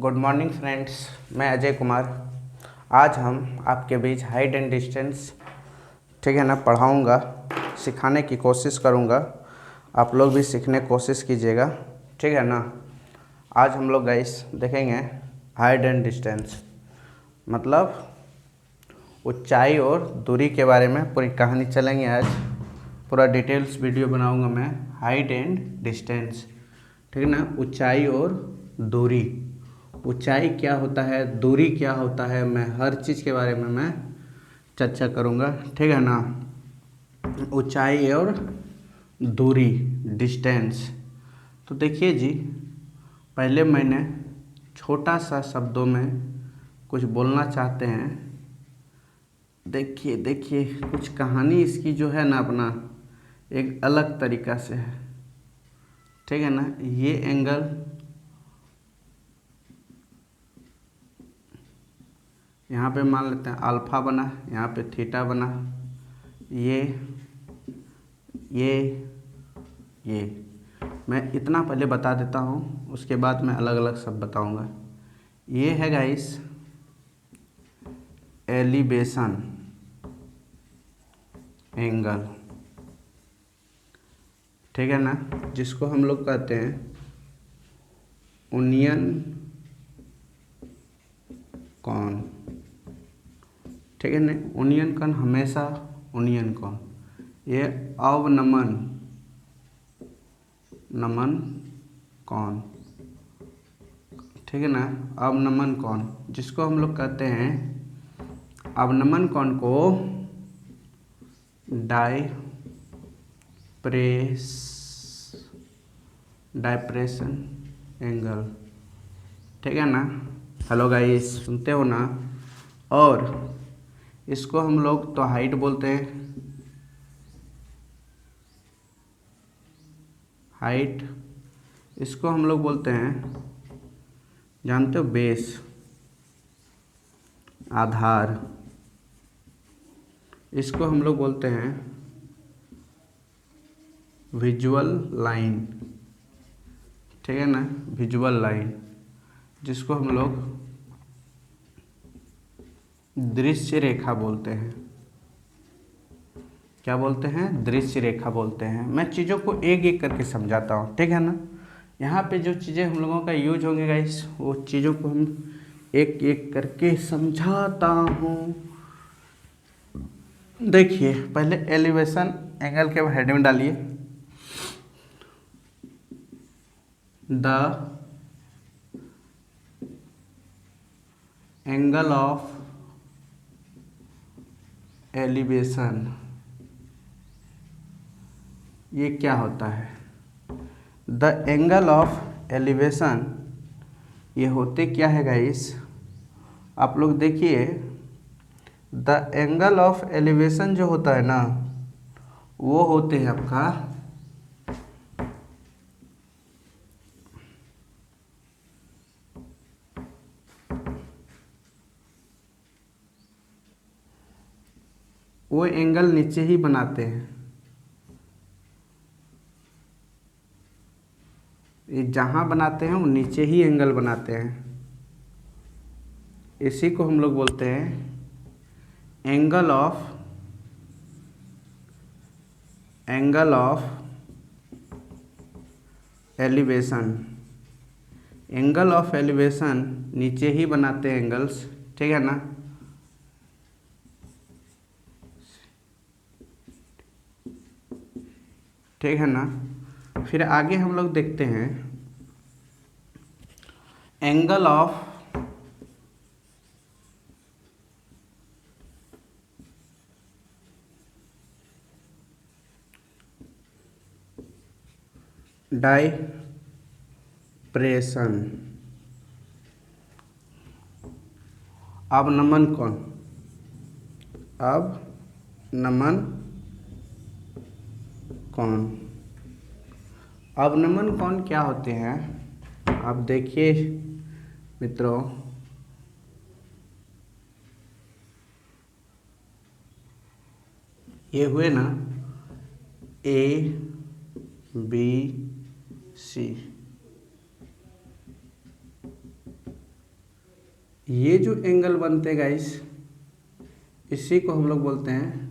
Good morning friends, मैं अजय कुमार। आज हम आपके बीच हाइट एंड डिस्टेंस ठीक है ना पढ़ाऊँगा, सिखाने की कोशिश करूँगा। आप लोग भी सीखने की कोशिश कीजिएगा, ठीक है ना। आज हम लोग गाइस देखेंगे हाइट एंड डिस्टेंस, मतलब ऊंचाई और दूरी के बारे में पूरी कहानी चलेंगे। आज पूरा डिटेल्स वीडियो बनाऊँगा मैं, हाइट एंड डिस्टेंस, ठीक है ना। ऊंचाई और दूरी, ऊंचाई क्या होता है, दूरी क्या होता है, मैं हर चीज़ के बारे में मैं चर्चा करूँगा, ठीक है ना। ऊंचाई और दूरी, डिस्टेंस। तो देखिए जी, पहले मैंने छोटा सा शब्दों में कुछ बोलना चाहते हैं। देखिए देखिए कुछ कहानी इसकी जो है ना अपना एक अलग तरीक़ा से है, ठीक है ना। ये एंगल यहाँ पे मान लेते हैं अल्फ़ा बना, यहाँ पे थीटा बना, ये मैं इतना पहले बता देता हूँ, उसके बाद मैं अलग अलग सब बताऊँगा। ये है गाइस एलिवेशन एंगल, ठीक है ना, जिसको हम लोग कहते हैं ओनियन कॉन, ठीक है ना। ओनियन कॉन, हमेशा ओनियन कॉन, ये अवनमन कॉन, ठीक है ना। अवनमन कॉन, जिसको हम लोग कहते हैं अवनमन कॉन को डायप्रेशन एंगल, ठीक है ना। हेलो गाइस, सुनते हो ना। और इसको हम लोग तो हाइट बोलते हैं, हाइट। इसको हम लोग बोलते हैं, जानते हो, बेस, आधार। इसको हम लोग बोलते हैं विजुअल लाइन, ठीक है ना, विजुअल लाइन, जिसको हम लोग दृश्य रेखा बोलते हैं। क्या बोलते हैं? दृश्य रेखा बोलते हैं। मैं चीज़ों को एक एक करके समझाता हूँ, ठीक है ना। यहाँ पे जो चीज़ें हम लोगों का यूज होंगे गाइस, वो चीज़ों को हम एक एक करके समझाता हूँ। देखिए, पहले एलिवेशन एंगल के हेड में डालिए, द एंगल ऑफ एलिवेशन। ये क्या होता है? द एंगल ऑफ एलिवेशन, ये होते क्या है गाइस, आप लोग देखिए। द एंगल ऑफ एलिवेशन जो होता है ना, वो होते हैं आपका वो एंगल नीचे ही बनाते हैं। ये जहाँ बनाते हैं वो नीचे ही एंगल बनाते हैं। इसी को हम लोग बोलते हैं angle of elevation. Angle of elevation नीचे ही बनाते हैं एंगल्स, ठीक है ना। ठीक है ना। फिर आगे हम लोग देखते हैं एंगल ऑफ डायप्रेशन, अवनमन कोण, अवनमन कोण। अवनमन कोण क्या होते हैं, आप देखिए मित्रों। ये हुए ना ए बी सी, ये जो एंगल बनते हैं गाइस, इसी को हम लोग बोलते हैं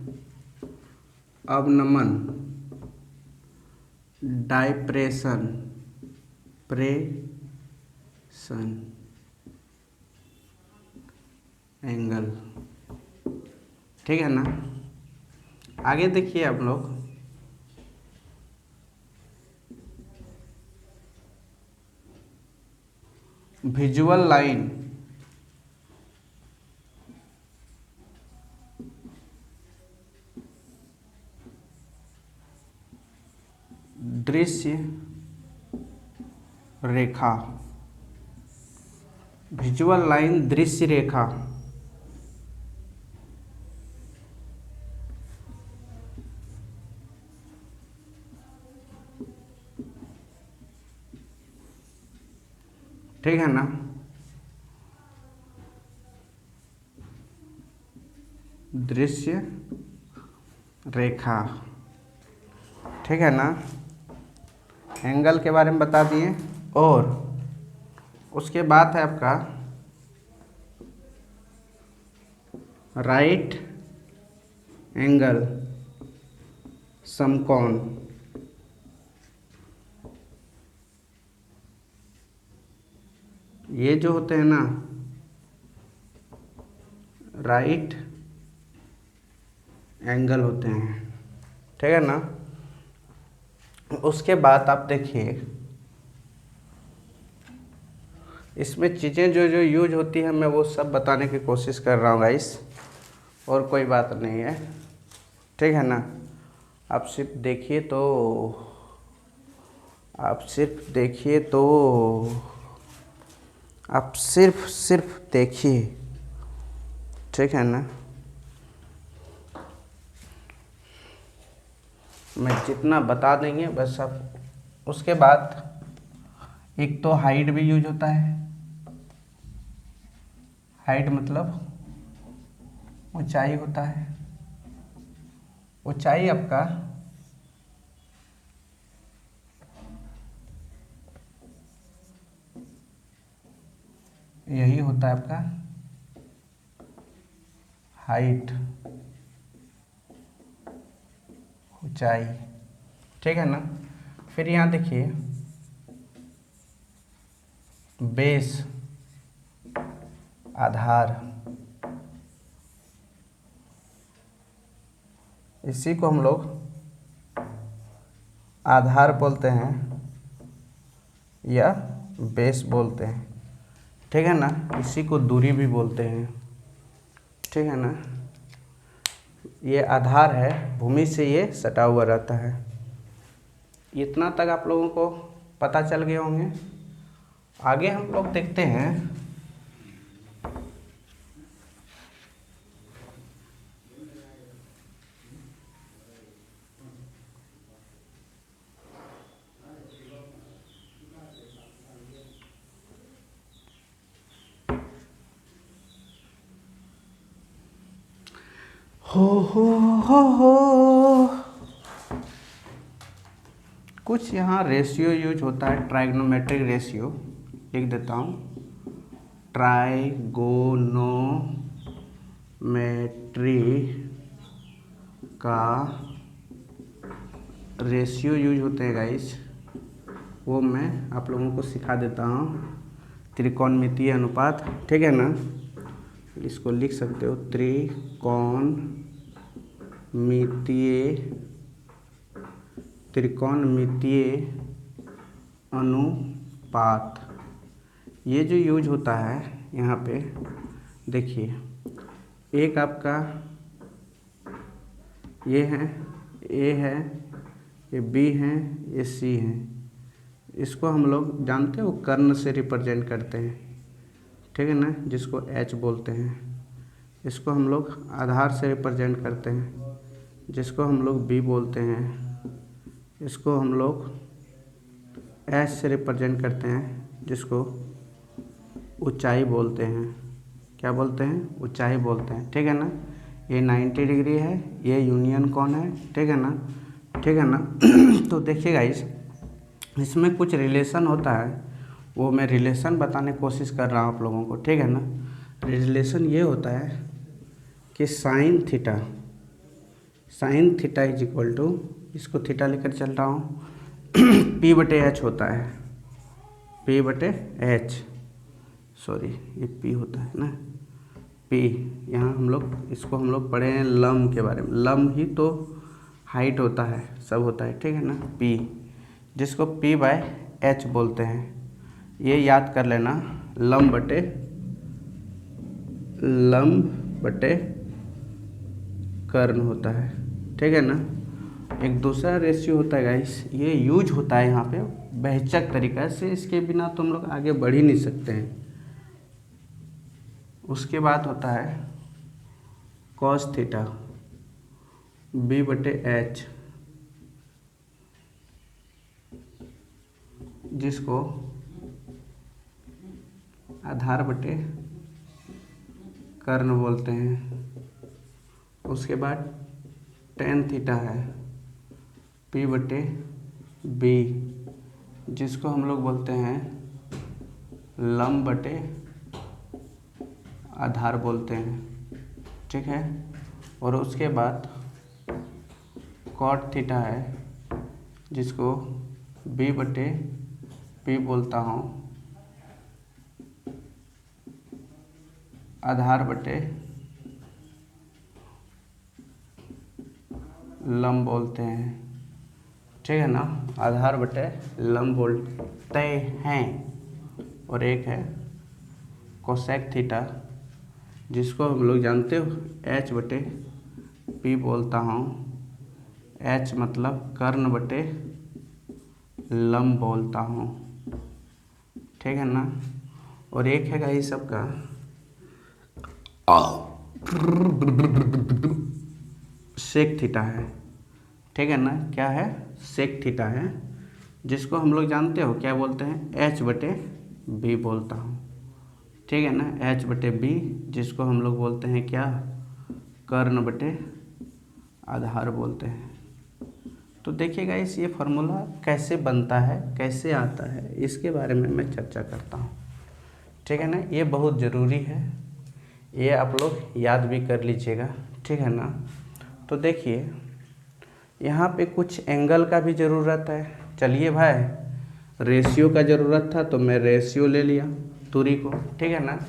अवनमन, डाइप्रेशन, प्रेशन एंगल। ठीक है ना। आगे देखिए आप लोग, विजुअल लाइन, दृश्य रेखा, विजुअल लाइन दृश्य रेखा। ठीक है ना। दृश्य रेखा। ठीक है ना। एंगल के बारे में बता दिए। और उसके बाद है आपका राइट एंगल, समकोण। ये जो होते हैं ना राइट एंगल होते हैं। ठीक है ना। उसके बाद आप देखिए, इसमें चीज़ें जो जो यूज होती है मैं वो सब बताने की कोशिश कर रहा हूँ गाइस, और कोई बात नहीं है। ठीक है ना। आप सिर्फ देखिए तो, आप सिर्फ देखिए तो, आप सिर्फ देखिए। ठीक है ना। मैं जितना बता देंगे बस आप। उसके बाद एक तो हाइट भी यूज होता है। हाइट मतलब ऊंचाई होता है। ऊंचाई आपका यही होता है आपका हाइट, ऊंचाई। ठीक है ना। फिर यहाँ देखिए बेस, आधार। इसी को हम लोग आधार बोलते हैं या बेस बोलते हैं। ठीक है ना। इसी को दूरी भी बोलते हैं। ठीक है ना। ये आधार है, भूमि से ये सटा हुआ रहता है। इतना तक आप लोगों को पता चल गए होंगे। आगे हम लोग देखते हैं हो कुछ यहाँ रेशियो यूज होता है, ट्राइग्नोमेट्रिक रेशियो। लिख देता हूँ, ट्राइगोनोमेट्री का रेशियो यूज होते हैं गाइस, वो मैं आप लोगों को सिखा देता हूँ। त्रिकोणमितीय अनुपात। ठीक है ना। इसको लिख सकते हो त्रिकोणमितीय अनुपात। ये जो यूज होता है यहाँ पे देखिए, एक आपका ये है, ए है, ये बी है, ये सी है। इसको हम लोग जानते हैं, वो कर्ण से रिप्रेजेंट करते हैं। ठीक है ना। जिसको एच बोलते हैं। इसको हम लोग आधार से रिप्रेजेंट करते हैं, जिसको हम लोग बी बोलते हैं। इसको हम लोग एस से रिप्रेजेंट करते हैं, जिसको ऊंचाई बोलते हैं। क्या बोलते हैं? ऊंचाई बोलते हैं। ठीक है ना। ये 90 डिग्री है, ये यूनियन कोण है। ठीक है ना। ठीक है ना। तो देखिए गाइस, इसमें कुछ रिलेशन होता है, वो मैं रिलेशन बताने की कोशिश कर रहा हूँ आप लोगों को। ठीक है ना। रिलेशन ये होता है कि sine theta is equal to, इसको थीटा लेकर चल रहा हूँ, पी बटे एच होता है, पी बटे एच, सॉरी ये पी होता है ना, पी, यहाँ हम लोग इसको हम लोग पढ़े हैं लंब के बारे में, लंब ही तो हाइट होता है, सब होता है, ठीक है ना, पी, जिसको पी बाय एच बोलते हैं। ये याद कर लेना, लंब बटे कर्ण होता है, ठीक है ना। एक दूसरा रेशियो होता है गाइस, ये यूज होता है यहाँ पे बेहिचक तरीक़ा से, इसके बिना तो हम लोग आगे बढ़ ही नहीं सकते हैं। उसके बाद होता है कॉस थीटा बी बटे एच, जिसको आधार बटे कर्ण बोलते हैं। उसके बाद टेन थीटा है पी बटे बी, जिसको हम लोग बोलते हैं लंब बटे आधार बोलते हैं, ठीक है। और उसके बाद कॉट थीटा है, जिसको बी बटे पी बोलता हूँ, आधार बटे लंब बोलते हैं, ठीक है ना, आधार बटे लंब बोलते हैं। और एक है कोसेक थीटा, जिसको हम लोग जानते हो एच बटे पी बोलता हूँ, एच मतलब कर्ण बटे लंब बोलता हूँ, ठीक है ना। और एक है गाइस सबका सेक थीटा है, ठीक है ना, क्या है, सेक थीटा है, जिसको हम लोग जानते हो क्या बोलते हैं, एच बटे बी बोलता हूँ, ठीक है ना, एच बटे बी, जिसको हम लोग बोलते हैं क्या, कर्ण बटे आधार बोलते हैं। तो देखिएगा इस ये फार्मूला कैसे बनता है, कैसे आता है, इसके बारे में मैं चर्चा करता हूँ, ठीक है ना। ये बहुत ज़रूरी है, ये आप लोग याद भी कर लीजिएगा, ठीक है ना। तो देखिए यहाँ पे कुछ एंगल का भी ज़रूरत है, चलिए भाई, रेशियो का ज़रूरत था तो मैं रेशियो ले लिया दूरी को, ठीक है ना।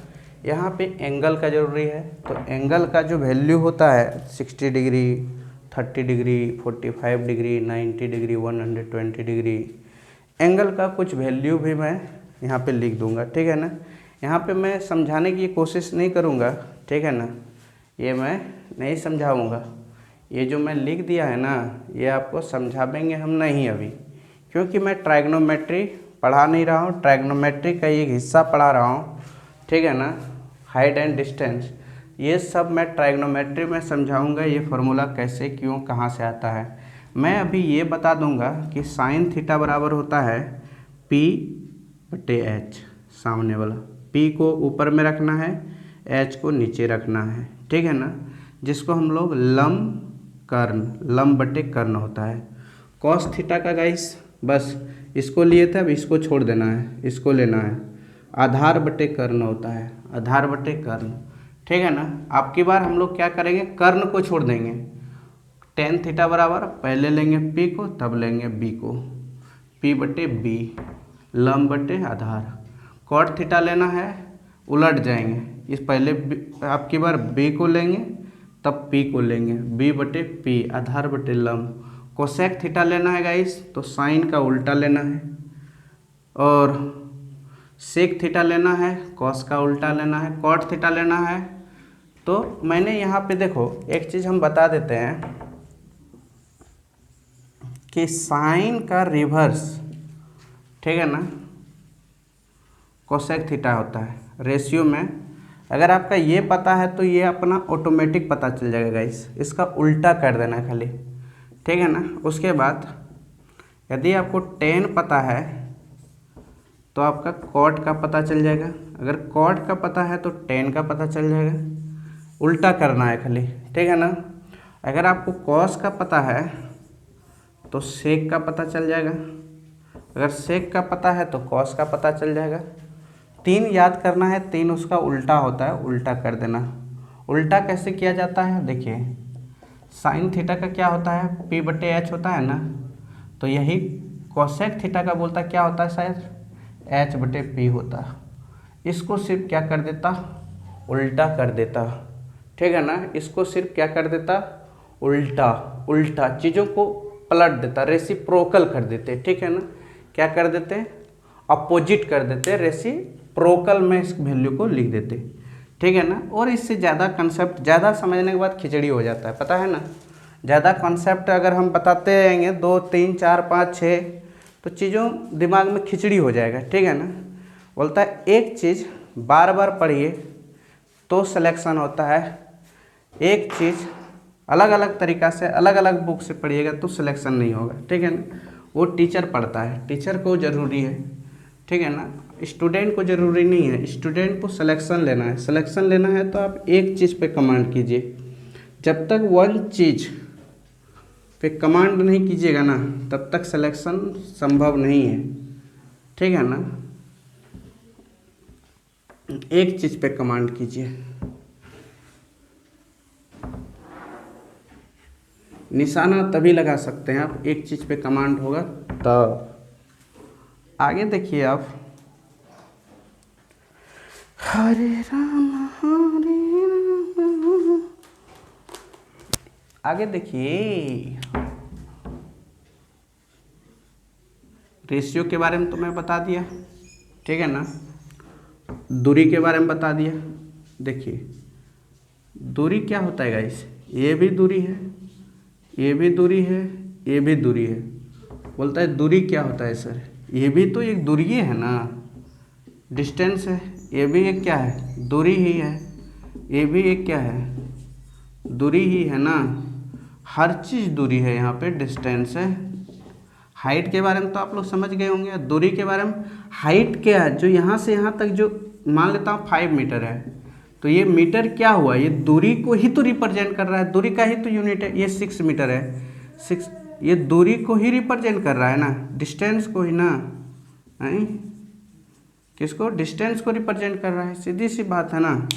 यहाँ पे एंगल का ज़रूरी है, तो एंगल का जो वैल्यू होता है 60 degree, 30 degree, 45 degree, 90 degree, 120 degree, angle का कुछ वैल्यू भी मैं यहाँ पे लिख दूँगा, ठीक है ना। यहाँ पे मैं समझाने की कोशिश नहीं करूँगा, ठीक है ना, ये मैं नहीं समझाऊँगा, ये जो मैं लिख दिया है ना, ये आपको समझाएंगे हम नहीं अभी, क्योंकि मैं ट्राइग्नोमेट्री पढ़ा नहीं रहा हूँ, ट्राइग्नोमेट्री का एक हिस्सा पढ़ा रहा हूँ, ठीक है ना, हाइट एंड डिस्टेंस, ये सब मैं ट्राइग्नोमेट्री में समझाऊंगा, ये फार्मूला कैसे क्यों कहाँ से आता है। मैं अभी ये बता दूंगा कि साइन थीटा बराबर होता है पी बटे एच, सामने वाला पी को ऊपर में रखना है, एच को नीचे रखना है, ठीक है ना, जिसको हम लोग लंब बटे कर्ण होता है। कॉस थीटा का गाइस बस इसको लिए थे, अब इसको छोड़ देना है, इसको लेना है, आधार बटे कर्ण होता है, आधार बटे कर्ण, ठीक है ना। आपकी बार हम लोग क्या करेंगे, कर्ण को छोड़ देंगे, टेन थीटा बराबर पहले लेंगे पी को, तब लेंगे बी को, पी बटे बी, लंब बटे आधार। कॉट थीटा लेना है, उलट जाएंगे, इस पहले आपकी बार बी को लेंगे तब पी को लेंगे, बी बटे पी, आधार बटे लंब। कोसेक थीटा लेना है गाइस, तो साइन का उल्टा लेना है, और सेक थीटा लेना है, कॉस का उल्टा लेना है, कॉट थीटा लेना है। तो मैंने यहाँ पे देखो एक चीज़ हम बता देते हैं कि साइन का रिवर्स, ठीक है ना, कोसेक थीटा होता है रेशियो में। अगर आपका ये पता है तो ये अपना ऑटोमेटिक पता चल जाएगा गाइस, इसका उल्टा कर देना है खाली, ठीक है ना। उसके बाद यदि आपको टेन पता है तो आपका कॉट का पता चल जाएगा, अगर कॉट का पता है तो टेन का पता चल जाएगा, उल्टा करना है खाली, ठीक है ना। अगर आपको कॉस का पता है तो सेक का पता चल जाएगा, अगर सेक का पता है तो कॉस का पता चल जाएगा, 3 याद करना है, 3 उसका उल्टा होता है, उल्टा कर देना। उल्टा कैसे किया जाता है, देखिए साइन थीटा का क्या होता है, p/h होता है ना, तो यही कोसेक थीटा का बोलता क्या होता है, शायद h/p होता। इसको सिर्फ क्या कर देता, उल्टा कर देता, ठीक है ना। इसको सिर्फ क्या कर देता, उल्टा उल्टा चीज़ों को पलट देता, रेसिप्रोकल कर देते, ठीक है ना। क्या कर देते, अपोजिट कर देते, रेसिप्रोकल में इस वैल्यू को लिख देते, ठीक है ना। और इससे ज़्यादा कंसेप्ट ज़्यादा समझने के बाद खिचड़ी हो जाता है, पता है ना। ज़्यादा कॉन्सेप्ट अगर हम बताते रहेंगे 2 3 4 5 6 तो चीज़ों दिमाग में खिचड़ी हो जाएगा, ठीक है ना। बोलता है एक चीज़ बार बार पढ़िए तो सिलेक्शन होता है, एक चीज़ अलग अलग तरीक़ा से अलग अलग बुक से पढ़िएगा तो सिलेक्शन नहीं होगा, ठीक है ना। वो टीचर पढ़ता है, टीचर को ज़रूरी है, ठीक है ना, स्टूडेंट को ज़रूरी नहीं है। स्टूडेंट को सिलेक्शन लेना है, सिलेक्शन लेना है तो आप एक चीज़ पे कमांड कीजिए। जब तक वन चीज़ पे कमांड नहीं कीजिएगा ना तब तक सिलेक्शन संभव नहीं है, ठीक है ना। एक चीज़ पे कमांड कीजिए, निशाना तभी लगा सकते हैं आप, एक चीज़ पे कमांड होगा तब। आगे देखिए आप, हरे राम हरे राम, आगे देखिए रेशियो के बारे में तो मैं बता दिया, ठीक है ना। दूरी के बारे में बता दिया। देखिए दूरी क्या होता है गाइस, ये भी दूरी है, ये भी दूरी है, ये भी दूरी है। बोलता है दूरी क्या होता है सर, ये भी तो एक दूरी है ना, डिस्टेंस है। ये भी एक क्या है, दूरी ही है। ये भी एक क्या है, दूरी ही है ना। हर चीज़ दूरी है, यहाँ पे डिस्टेंस है। हाइट के बारे में तो आप लोग समझ गए होंगे। दूरी के बारे में, हाइट क्या है, जो यहाँ से यहाँ तक जो मान लेता हूँ 5 मीटर है, तो ये मीटर क्या हुआ, ये दूरी को ही तो रिप्रेजेंट कर रहा है, दूरी का ही तो यूनिट है। ये 6 मीटर है, 6, ये दूरी को ही रिप्रेजेंट कर रहा है ना, डिस्टेंस को ही ना, नहीं किसको, डिस्टेंस को रिप्रेजेंट कर रहा है, सीधी सी बात है ना।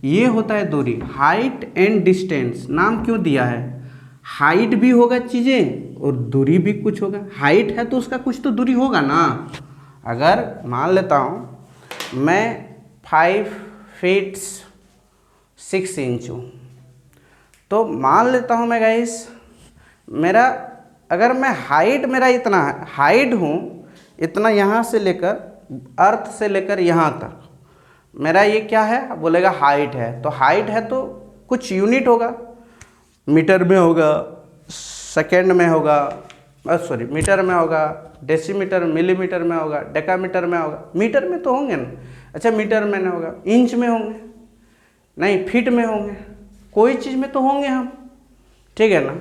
ये होता है दूरी, हाइट एंड डिस्टेंस। नाम क्यों दिया है, हाइट भी होगा चीज़ें और दूरी भी कुछ होगा। हाइट है तो उसका कुछ तो दूरी होगा ना। अगर मान लेता हूँ मैं 5 फीट 6 इंच हूँ, तो मान लेता हूँ मैं गाइस, मेरा अगर मैं हाइट मेरा इतना है, हाइट हूँ इतना, यहाँ से लेकर अर्थ से लेकर यहाँ तक मेरा ये क्या है, बोलेगा हाइट है। तो हाइट है तो कुछ यूनिट होगा, मीटर में होगा, सेकेंड में होगा, सॉरी मीटर में होगा, डेसीमीटर मिलीमीटर में होगा, डेकामीटर में होगा, मीटर में तो होंगे ना। अच्छा मीटर में ना होगा, इंच में होंगे, नहीं फीट में होंगे, कोई चीज़ में तो होंगे हम, ठीक है ना।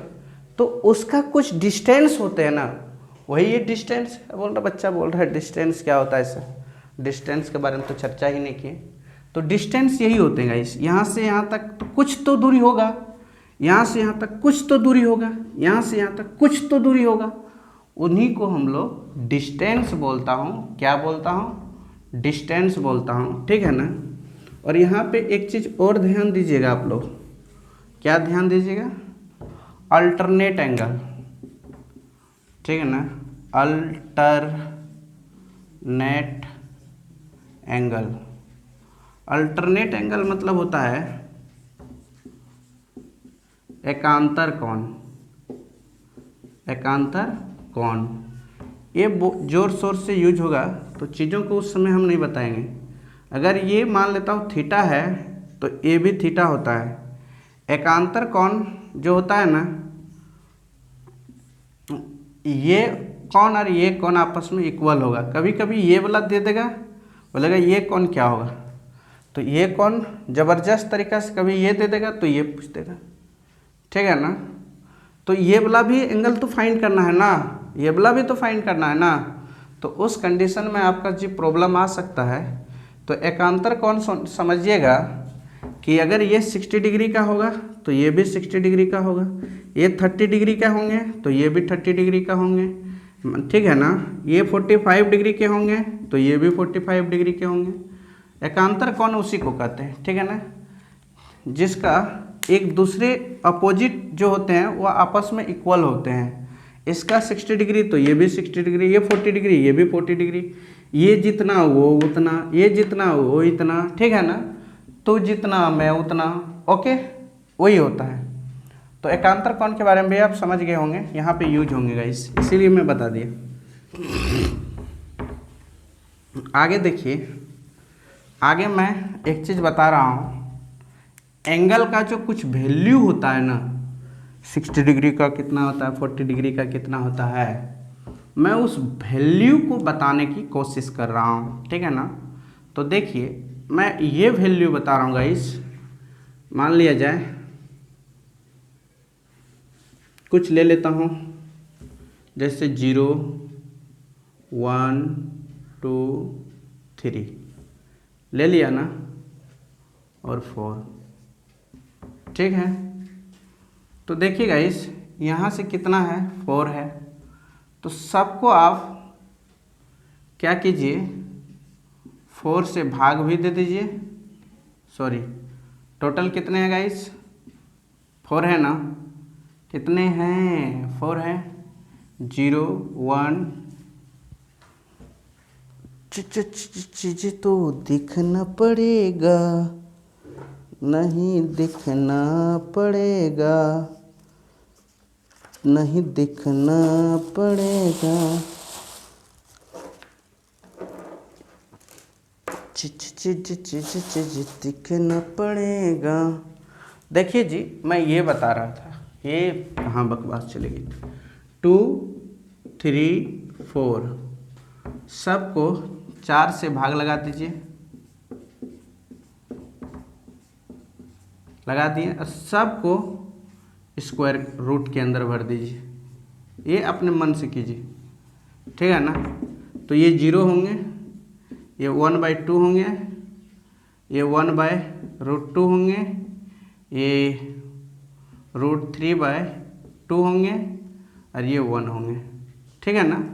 तो उसका कुछ डिस्टेंस होते हैं ना, वही ये डिस्टेंस बोल रहा, बच्चा बोल रहा है डिस्टेंस क्या होता है सर, डिस्टेंस के बारे में तो चर्चा ही नहीं की। तो डिस्टेंस यही होते हैं गाइस, यहाँ से यहाँ तक तो कुछ तो दूरी होगा, यहाँ से यहाँ तक कुछ तो दूरी होगा, यहाँ से यहाँ तक कुछ तो दूरी होगा, उन्हीं को हम लोग डिस्टेंस बोलता हूँ। क्या बोलता हूँ, डिस्टेंस बोलता हूँ, ठीक है ना। और यहाँ पे एक चीज़ और ध्यान दीजिएगा आप लोग, क्या ध्यान दीजिएगा, अल्टरनेट एंगल, ठीक है ना, अल्टरनेट एंगल। अल्टरनेट एंगल मतलब होता है एकांतर कोण, एकांतर कोण। ये जोर शोर से यूज होगा तो चीज़ों को उस समय हम नहीं बताएंगे। अगर ये मान लेता हूँ थीटा है तो ये भी थीटा होता है। एकांतर कोण जो होता है ना, ये कोण और ये कोण आपस में इक्वल होगा। कभी कभी ये वाला दे देगा, बोलेगा ये कोण क्या होगा, तो ये कोण ज़बरदस्त तरीक़ा से कभी ये दे देगा तो ये पूछ देगा, ठीक है ना। तो ये वाला भी एंगल तो फाइंड करना है ना, ये वाला भी तो फाइंड करना है ना। तो उस कंडीशन में आपका जो प्रॉब्लम आ सकता है, तो एकांतर कोण समझिएगा कि अगर ये 60 डिग्री का होगा तो ये भी 60 डिग्री का होगा, ये 30 डिग्री का होंगे तो ये भी 30 डिग्री का होंगे, ठीक है ना। ये 45 डिग्री के होंगे तो ये भी 45 डिग्री के होंगे। एकांतर कोण उसी को कहते हैं, ठीक है ना, जिसका एक दूसरे अपोजिट जो होते हैं वो आपस में इक्वल होते हैं। इसका 60 डिग्री तो ये भी 60 डिग्री, ये 40 डिग्री ये भी 40 डिग्री, ये जितना वो उतना, ये जितना वो इतना, ठीक है ना, तो जितना मैं उतना, ओके, वही होता है। तो एकांतर कोण के बारे में भी आप समझ गए होंगे, यहाँ पे यूज होंगे गाइस, इसीलिए मैं बता दिया। आगे देखिए, आगे मैं एक चीज़ बता रहा हूँ, एंगल का जो कुछ वैल्यू होता है ना, 60 डिग्री का कितना होता है, 40 डिग्री का कितना होता है, मैं उस वैल्यू को बताने की कोशिश कर रहा हूँ, ठीक है ना। तो देखिए मैं ये वैल्यू बता रहा हूँ गाइस, मान लिया जाए कुछ ले लेता हूँ, जैसे 0 1 2 3 ले लिया ना, और 4, ठीक है। तो देखिए गाइस यहाँ से कितना है, 4 है, तो सबको आप क्या कीजिए, 4 से भाग भी दे दीजिए, सॉरी टोटल कितने हैं गाइस, 4 है ना, कितने हैं, 4 है, 0 1, चीज़ें तो दिखना पड़ेगा, नहीं दिखना पड़ेगा, नहीं दिखना पड़ेगा, चीज़ दिखना पड़ेगा। देखिए जी मैं ये बता रहा था, ये कहाँ बकवास चली गई, 2 3 4 सबको 4 से भाग लगा दीजिए, लगा दिए, और सबको स्क्वायर रूट के अंदर भर दीजिए, ये अपने मन से कीजिए, ठीक है ना। तो ये 0 होंगे, ये 1/2 होंगे, ये 1/√2 होंगे, ये √3/2 होंगे, और ये 1 होंगे, ठीक है ना।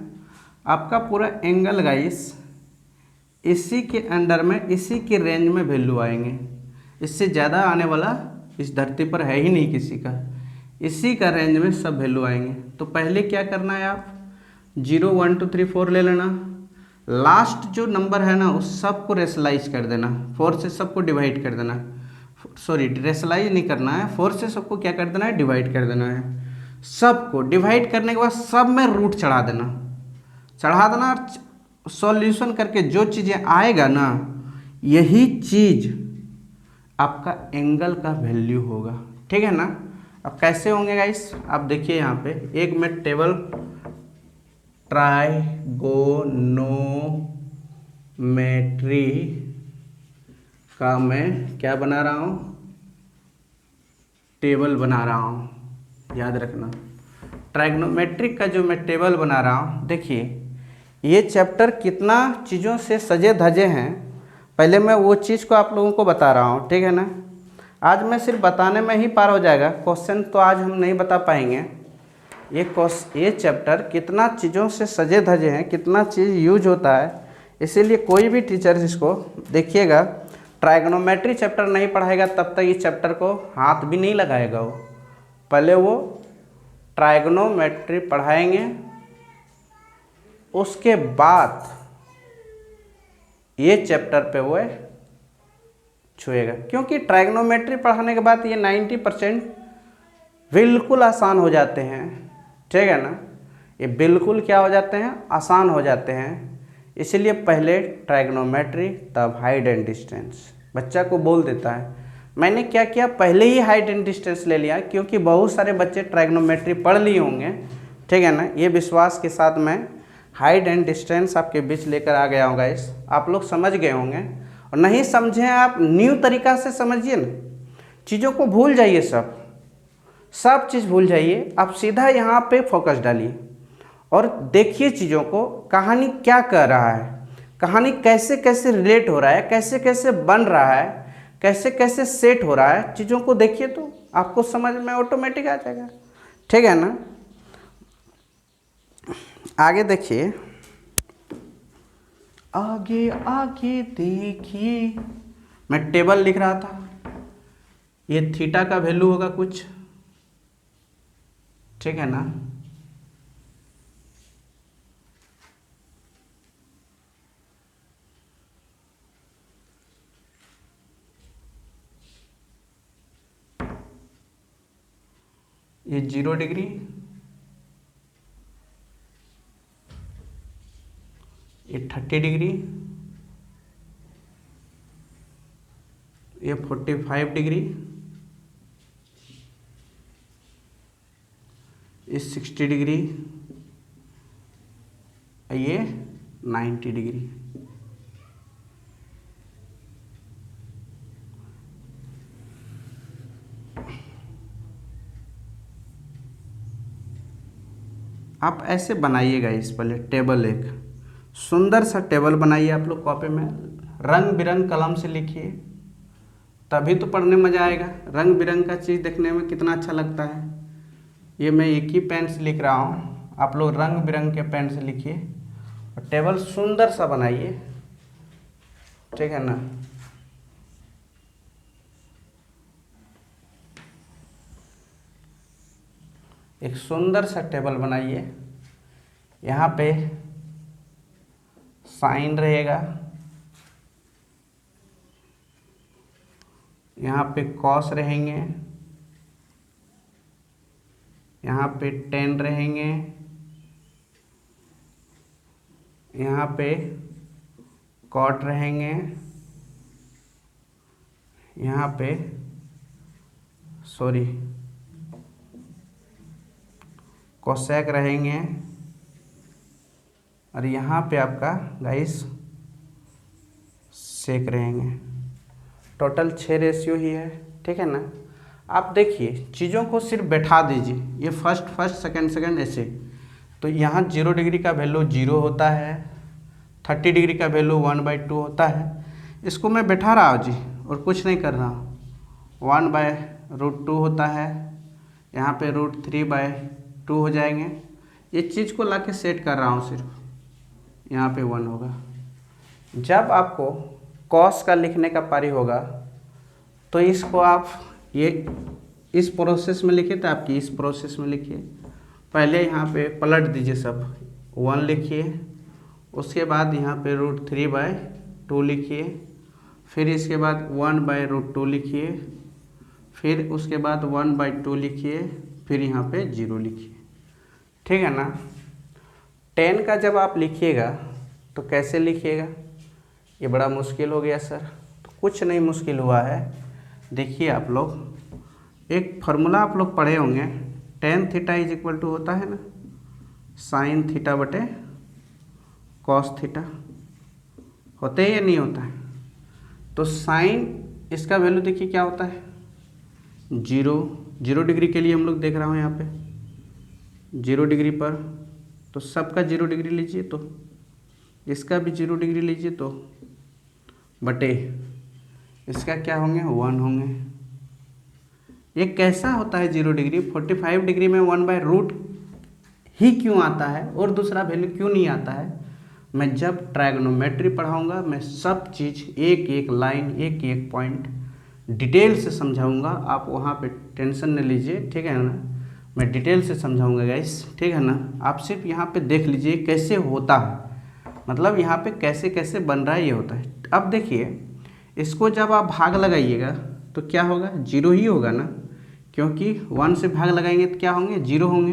आपका पूरा एंगल गाइस इसी के अंडर में, इसी के रेंज में वैल्यू आएंगे, इससे ज़्यादा आने वाला इस धरती पर है ही नहीं किसी का, इसी का रेंज में सब वैल्यू आएंगे। तो पहले क्या करना है, आप 0 1 2 3 4 ले लेना, लास्ट जो नंबर है ना उस सबको रेशलाइज कर देना, 4 से सबको डिवाइड कर देना, सॉरी रेशलाइज नहीं करना है, 4 से सबको क्या कर देना है, डिवाइड कर देना है। सबको डिवाइड करने के बाद सब में रूट चढ़ा देना, सॉल्यूशन करके जो चीज़ें आएगा ना, यही चीज़ आपका एंगल का वैल्यू होगा, ठीक है ना। अब कैसे होंगे गाइस, आप देखिए यहाँ पे एक मैं टेबल ट्राइगोनोमेट्री का मैं क्या बना रहा हूँ, टेबल बना रहा हूँ, याद रखना ट्राइगोनोमेट्रिक का जो मैं टेबल बना रहा हूँ। देखिए ये चैप्टर कितना चीज़ों से सजे धजे हैं, पहले मैं वो चीज़ को आप लोगों को बता रहा हूँ, ठीक है ना। आज मैं सिर्फ बताने में ही पार हो जाएगा, क्वेश्चन तो आज हम नहीं बता पाएंगे। ये चैप्टर कितना चीज़ों से सजे धजे हैं, कितना चीज़ यूज होता है, इसीलिए कोई भी टीचर इसको देखिएगा, ट्राइगोनोमेट्री चैप्टर नहीं पढ़ाएगा तब तक इस चैप्टर को हाथ भी नहीं लगाएगा वो, पहले वो ट्राइगोनोमेट्री पढ़ाएंगे, उसके बाद ये चैप्टर पे वो छुएगा, क्योंकि ट्राइगोनोमेट्री पढ़ाने के बाद ये 90% बिल्कुल आसान हो जाते हैं, ठीक है ना। ये बिल्कुल क्या हो जाते हैं, आसान हो जाते हैं। इसलिए पहले ट्राइगोनोमेट्री तब हाइट एंड डिस्टेंस, बच्चा को बोल देता है। मैंने क्या किया, पहले ही हाइट एंड डिस्टेंस ले लिया, क्योंकि बहुत सारे बच्चे ट्राइगोनोमेट्री पढ़ लिए होंगे, ठीक है ना। ये विश्वास के साथ मैं हाइट एंड डिस्टेंस आपके बीच लेकर आ गया हूँ गाइस, आप लोग समझ गए होंगे। और नहीं समझे आप, न्यू तरीका से समझिए ना, चीज़ों को भूल जाइए, सब चीज़ भूल जाइए, आप सीधा यहाँ पे फोकस डालिए और देखिए चीज़ों को, कहानी क्या कह रहा है, कहानी कैसे कैसे रिलेट हो रहा है, कैसे कैसे बन रहा है, कैसे कैसे सेट हो रहा है, चीज़ों को देखिए तो आपको समझ में ऑटोमेटिक आ जाएगा, ठीक है ना। आगे देखिए, आगे आगे देखिए, मैं टेबल लिख रहा था, ये थीटा का वैल्यू होगा कुछ, ठीक है ना। ये 0 डिग्री, ये 30 डिग्री, ये 45 डिग्री, ये 60 डिग्री, ये 90 डिग्री। आप ऐसे बनाइएगा इस पहले टेबल, एक सुंदर सा टेबल बनाइए आप लोग कॉपी में, रंग बिरंग कलम से लिखिए, तभी तो पढ़ने में मज़ा आएगा। रंग बिरंग का चीज़ देखने में कितना अच्छा लगता है। ये मैं एक ही पेन से लिख रहा हूँ, आप लोग रंग बिरंग के पेन से लिखिए और टेबल सुंदर सा बनाइए, ठीक है ना। एक सुंदर सा टेबल बनाइए, यहाँ पे साइन रहेगा, यहाँ पे कॉस रहेंगे, यहाँ पे टेन रहेंगे, यहाँ पे कॉट रहेंगे, यहाँ पे कोसेक रहेंगे, और यहाँ पे आपका गाइस सेक रहेंगे। टोटल 6 रेशियो ही है, ठीक है ना। आप देखिए चीज़ों को सिर्फ बैठा दीजिए, ये फर्स्ट सेकंड ऐसे, तो यहाँ 0 डिग्री का वैल्यू 0 होता है, 30 डिग्री का वैल्यू 1/2 होता है। इसको मैं बैठा रहा हूँ जी और कुछ नहीं कर रहा हूँ। 1/√2 होता है, यहाँ पे √3/2 हो जाएंगे। ये चीज़ को लाके सेट कर रहा हूँ सिर्फ, यहाँ पे 1 होगा। जब आपको कॉस का लिखने का पारी होगा तो इसको आप ये इस प्रोसेस में लिखिए, तो आपकी इस प्रोसेस में लिखिए। पहले यहाँ पे पलट दीजिए, सब 1 लिखिए, उसके बाद यहाँ पे √3/2 लिखिए, फिर इसके बाद 1/√2 लिखिए, फिर उसके बाद 1/2 लिखिए, फिर यहाँ पे 0 लिखिए, ठीक है ना। 10 का जब आप लिखिएगा तो कैसे लिखिएगा, ये बड़ा मुश्किल हो गया सर, तो कुछ नहीं मुश्किल हुआ है। देखिए आप लोग एक फार्मूला आप लोग पढ़े होंगे, tan theta is equal to होता है ना sin थीटा बटे cos थीटा, होते है या नहीं होता है। तो साइन इसका वैल्यू देखिए क्या होता है, 0 डिग्री के लिए हम लोग देख रहा हूँ यहाँ पे 0 डिग्री पर, तो सबका 0 डिग्री लीजिए, तो इसका भी 0 डिग्री लीजिए, तो बटे इसका क्या होंगे 1 होंगे। ये कैसा होता है 0 डिग्री, 45 डिग्री में 1/रूट ही क्यों आता है और दूसरा वैल्यू क्यों नहीं आता है। मैं जब ट्रायगोनोमेट्री पढ़ाऊंगा मैं सब चीज़ एक एक लाइन एक एक पॉइंट डिटेल से समझाऊंगा, आप वहाँ पे टेंशन न लीजिए, ठीक है ना। मैं डिटेल से समझाऊंगा गाइस, ठीक है ना। आप सिर्फ यहाँ पे देख लीजिए कैसे होता है, मतलब यहाँ पे कैसे कैसे बन रहा है, ये होता है। अब देखिए इसको जब आप भाग लगाइएगा तो क्या होगा, 0 ही होगा ना, क्योंकि 1 से भाग लगाएंगे तो क्या होंगे 0 होंगे।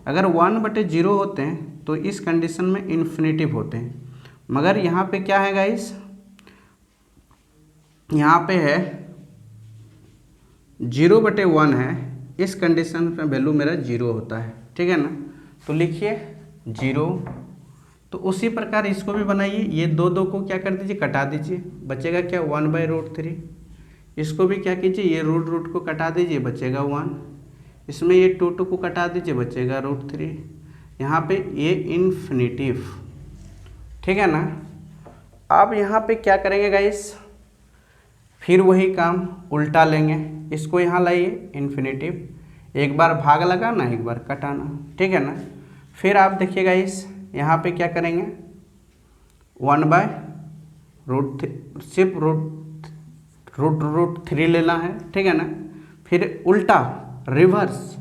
अगर 1/0 होते हैं तो इस कंडीशन में इन्फिनेटिव होते हैं, मगर यहाँ पे क्या है गाइस, यहाँ पे है 0/1 है, इस कंडीशन में वैल्यू मेरा 0 होता है, ठीक है ना। तो लिखिए 0, तो उसी प्रकार इसको भी बनाइए, ये 2 को क्या कर दीजिए कटा दीजिए, बचेगा क्या 1/√3। इसको भी क्या कीजिए, ये रूट को कटा दीजिए, बचेगा 1। इसमें ये 2 को कटा दीजिए, बचेगा √3। यहाँ पे ये इन्फिनेटिव, ठीक है ना। अब यहाँ पे क्या करेंगे गाइस, फिर वही काम उल्टा लेंगे, इसको यहाँ लाइए इन्फिनेटिव, एक बार भाग लगाना एक बार कटाना, ठीक है ना। फिर आप देखिएगा इस यहाँ पे क्या करेंगे, 1/√, सिर्फ रूट 3 लेना है, ठीक है ना। फिर उल्टा रिवर्स,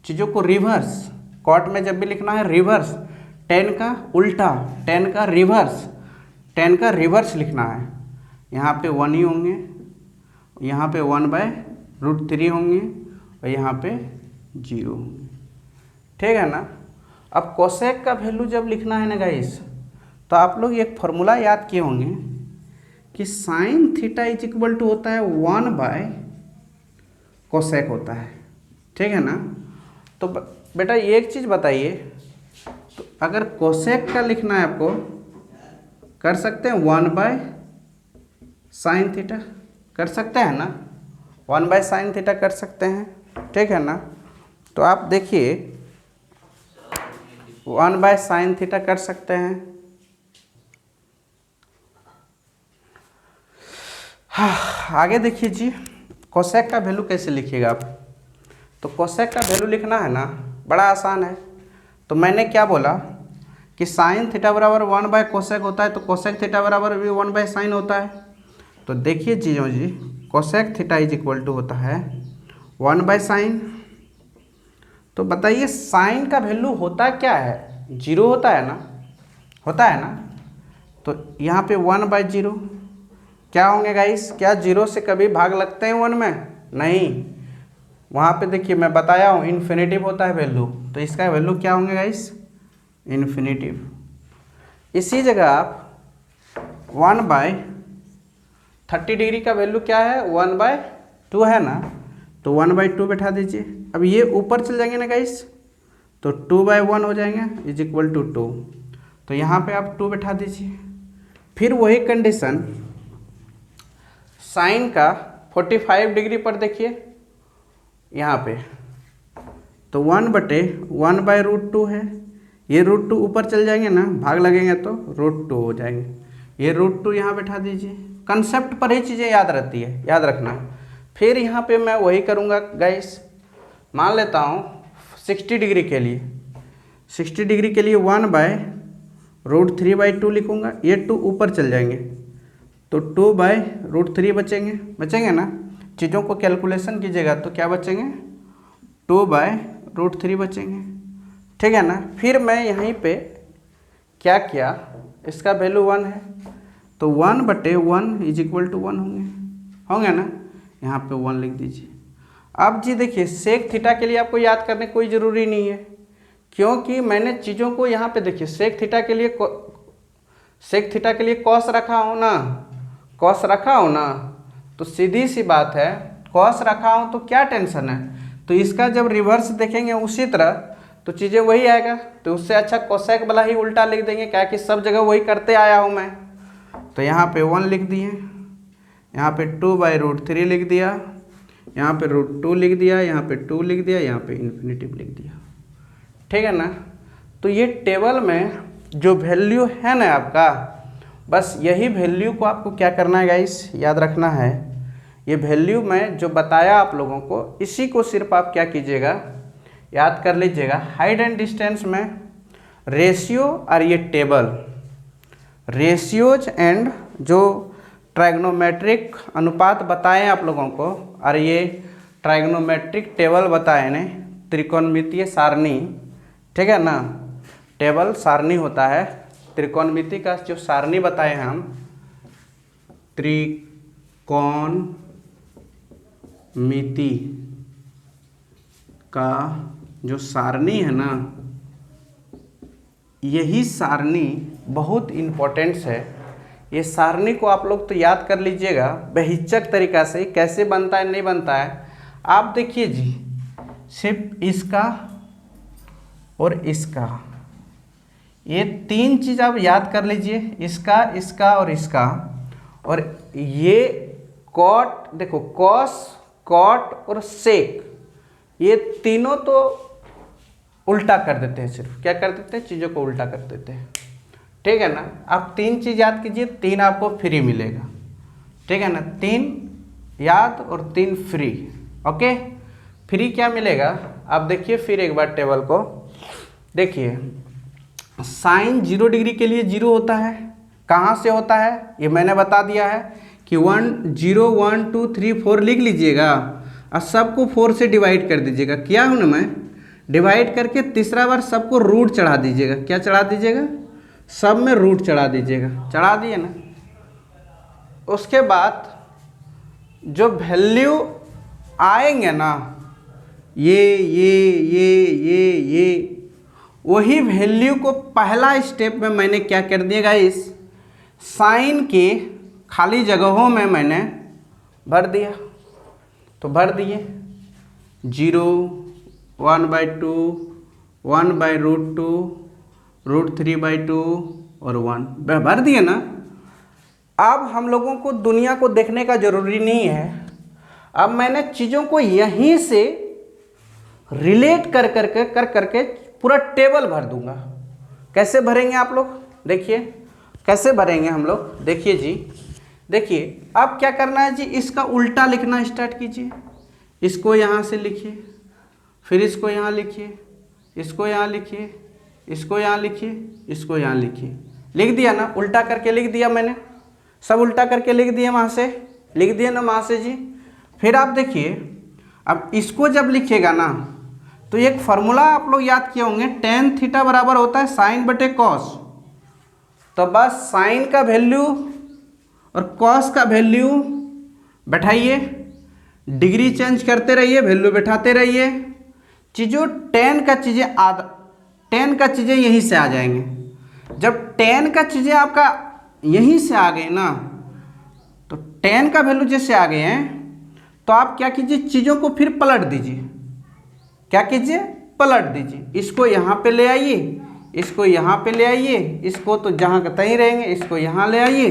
चीज़ों को रिवर्स, कॉट में जब भी लिखना है रिवर्स, 10 का उल्टा, 10 का रिवर्स, 10 का रिवर्स लिखना है। यहाँ पे 1 ही होंगे, यहाँ पे 1/√3 होंगे और यहाँ पे 0 होंगे, ठीक है ना। अब कोसेक का वैल्यू जब लिखना है ना गाइस, तो आप लोग एक फॉर्मूला याद किए होंगे कि sine theta is equal to होता है 1/कोसेक होता है, ठीक है ना। तो बेटा एक चीज़ बताइए, तो अगर कोसेक का लिखना है आपको, कर सकते हैं 1/sin थीटा, कर सकते हैं ना, 1/sin थीटा कर सकते हैं, ठीक है ना। तो आप देखिए 1/sin थीटा कर सकते हैं। आगे देखिए जी, कोसेक का वैल्यू कैसे लिखिएगा आप। तो कोसेक का वैल्यू लिखना है ना, बड़ा आसान है। तो मैंने क्या बोला कि साइन थीटा बराबर 1/कोसेक होता है, तो कोसेक थीटा बराबर भी 1/sin होता है। तो देखिए चीज़ों जी, cosec theta is equal to होता है 1/sin। तो बताइए साइन का वैल्यू होता क्या है, 0 होता है ना, होता है ना। तो यहाँ पे 1/0 क्या होंगे गाइस, क्या 0 से कभी भाग लगते हैं 1 में, नहीं। वहाँ पे देखिए मैं बताया हूँ इन्फिनेटिव होता है वैल्यू, तो इसका वैल्यू क्या होंगे गाइस, इन्फिनेटिव। इसी जगह आप 1/30 डिग्री का वैल्यू क्या है, 1/2 है ना, तो 1/2 बैठा दीजिए। अब ये ऊपर चल जाएंगे ना गाइस, तो 2/1 हो जाएंगे इज इक्वल टू 2। तो यहाँ पे आप 2 बैठा दीजिए। फिर वही कंडीशन साइन का 45 डिग्री पर देखिए यहाँ पे, तो 1/√2 है, ये √2 ऊपर चल जाएंगे ना, भाग लगेंगे तो √2 हो जाएंगे। ये √2 यहाँ बैठा दीजिए। कंसेप्ट पर ही चीज़ें याद रहती है, याद रखना। फिर यहाँ पे मैं वही करूँगा गाइस, मान लेता हूँ 60 डिग्री के लिए, 60 डिग्री के लिए 1/√3/2 लिखूँगा। ये 2 ऊपर चल जाएंगे तो 2/√3 बचेंगे ना। चीज़ों को कैलकुलेशन कीजिएगा तो क्या बचेंगे, 2/√3 बचेंगे, ठीक है ना। फिर मैं यहीं पे क्या किया, इसका वैल्यू 1 है, तो 1/1 इज इक्वल टू 1 होंगे ना, यहाँ पे 1 लिख दीजिए। अब जी देखिए सेक थीटा के लिए आपको याद करने कोई ज़रूरी नहीं है, क्योंकि मैंने चीज़ों को यहाँ पे देखिए सेक थीटा के लिए कॉस रखा हो ना, कॉस रखा हो ना, तो सीधी सी बात है कॉस रखा हो तो क्या टेंशन है। तो इसका जब रिवर्स देखेंगे उसी तरह तो चीज़ें वही आएगा, तो उससे अच्छा कोसेक वाला ही उल्टा लिख देंगे, क्या कि सब जगह वही करते आया हूँ मैं। तो यहाँ पे 1 लिख दिए, यहाँ पे 2/√3 लिख दिया, यहाँ पे √2 लिख दिया, यहाँ पे 2 लिख दिया, यहाँ पे इन्फिनेटिव लिख दिया, ठीक है ना। तो ये टेबल में जो वैल्यू है ना आपका, बस यही वैल्यू को आपको क्या करना है गाइस, याद रखना है। ये वैल्यू मैं जो बताया आप लोगों को, इसी को सिर्फ आप क्या कीजिएगा, याद कर लीजिएगा। हाइट एंड डिस्टेंस में रेशियो और ये टेबल, रेशियोज एंड जो ट्राइग्नोमेट्रिक अनुपात बताएं आप लोगों को, और ये ट्राइग्नोमेट्रिक टेबल बताए ने, त्रिकोणमितीय सारणी, ठीक है ना। टेबल सारणी होता है, त्रिकोणमिति का जो सारणी बताए हैं हम, त्रिकोणमिति का जो सारणी है ना, यही सारणी बहुत इम्पोर्टेंट है। ये सारणी को आप लोग तो याद कर लीजिएगा बेहिचक तरीका से, कैसे बनता है नहीं बनता है। आप देखिए जी, सिर्फ इसका और इसका, ये 3 चीज़ आप याद कर लीजिए, इसका, इसका और इसका। और ये कॉट, देखो कॉस, कॉट और सेक, ये तीनों तो उल्टा कर देते हैं, सिर्फ क्या कर देते हैं, चीज़ों को उल्टा कर देते हैं, ठीक है ना। आप 3 चीज़ याद कीजिए, 3 आपको फ्री मिलेगा, ठीक है ना। 3 याद और 3 फ्री, ओके। फ्री क्या मिलेगा आप देखिए, फिर एक बार टेबल को देखिए। साइन 0 डिग्री के लिए 0 होता है, कहाँ से होता है ये मैंने बता दिया है कि 1 0 1 2 3 4 लिख लीजिएगा और सबको 4 से डिवाइड कर दीजिएगा। किया हूँ ना मैं, डिवाइड करके तीसरा बार सबको रूट चढ़ा दीजिएगा। क्या चढ़ा दीजिएगा? सब में रूट चढ़ा दीजिएगा। चढ़ा दिए ना, उसके बाद जो वैल्यू आएंगे ना ये वही वैल्यू को पहला स्टेप में मैंने क्या कर दिया गाइस, साइन के खाली जगहों में मैंने भर दिया। तो भर दिए 0 1/2 1/√2 √3/2 और 1 भर दिए ना। अब हम लोगों को दुनिया को देखने का ज़रूरी नहीं है। अब मैंने चीज़ों को यहीं से रिलेट कर करके पूरा टेबल भर दूंगा। कैसे भरेंगे आप लोग देखिए, कैसे भरेंगे हम लोग देखिए जी। देखिए अब क्या करना है जी, इसका उल्टा लिखना स्टार्ट कीजिए। इसको यहाँ से लिखिए, फिर इसको यहाँ लिखिए, इसको यहाँ लिखिए, इसको यहाँ लिखिए, इसको यहाँ लिखिए। लिख दिया ना, उल्टा करके लिख दिया मैंने, सब उल्टा करके लिख दिए, वहाँ से लिख दिए ना वहाँ से जी। फिर आप देखिए अब इसको जब लिखिएगा ना तो एक फार्मूला आप लोग याद किए होंगे, tan थीटा बराबर होता है साइन बटे कॉस। तो बस साइन का वैल्यू और कॉस का वैल्यू बैठाइए, डिग्री चेंज करते रहिए, वैल्यू बैठाते रहिए। चीज़ों tan का चीज़ें यहीं से आ जाएंगे। जब tan का चीज़ें आपका यहीं से आ गए ना, तो tan का वैल्यू जैसे आ गए हैं तो आप क्या कीजिए, चीज़ों को फिर पलट दीजिए। क्या कीजिए? पलट दीजिए। इसको यहाँ पे ले आइए, इसको यहाँ पे ले आइए, इसको तो जहाँ का तहीं रहेंगे, इसको यहाँ ले आइए,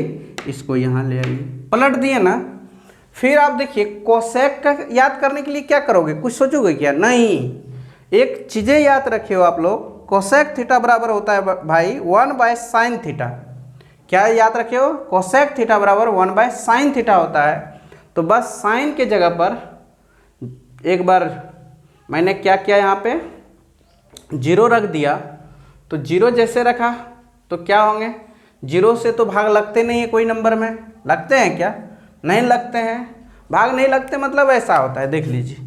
इसको यहाँ ले आइए। पलट दिए ना। फिर आप देखिए कोसेक का याद करने के लिए क्या करोगे, कुछ सोचोगे क्या? नहीं, एक चीज़ें याद रखे हो आप लोग, कोसेक थीटा बराबर होता है भाई 1/sin थीटा। क्या याद रखे हो? कोसेक थीटा बराबर 1/sin थीटा होता है। तो बस साइन के जगह पर एक बार मैंने क्या किया, यहाँ पे 0 रख दिया। तो 0 जैसे रखा तो क्या होंगे, 0 से तो भाग लगते नहीं है कोई नंबर में, लगते हैं क्या? नहीं लगते हैं। भाग नहीं लगते मतलब ऐसा होता है, देख लीजिए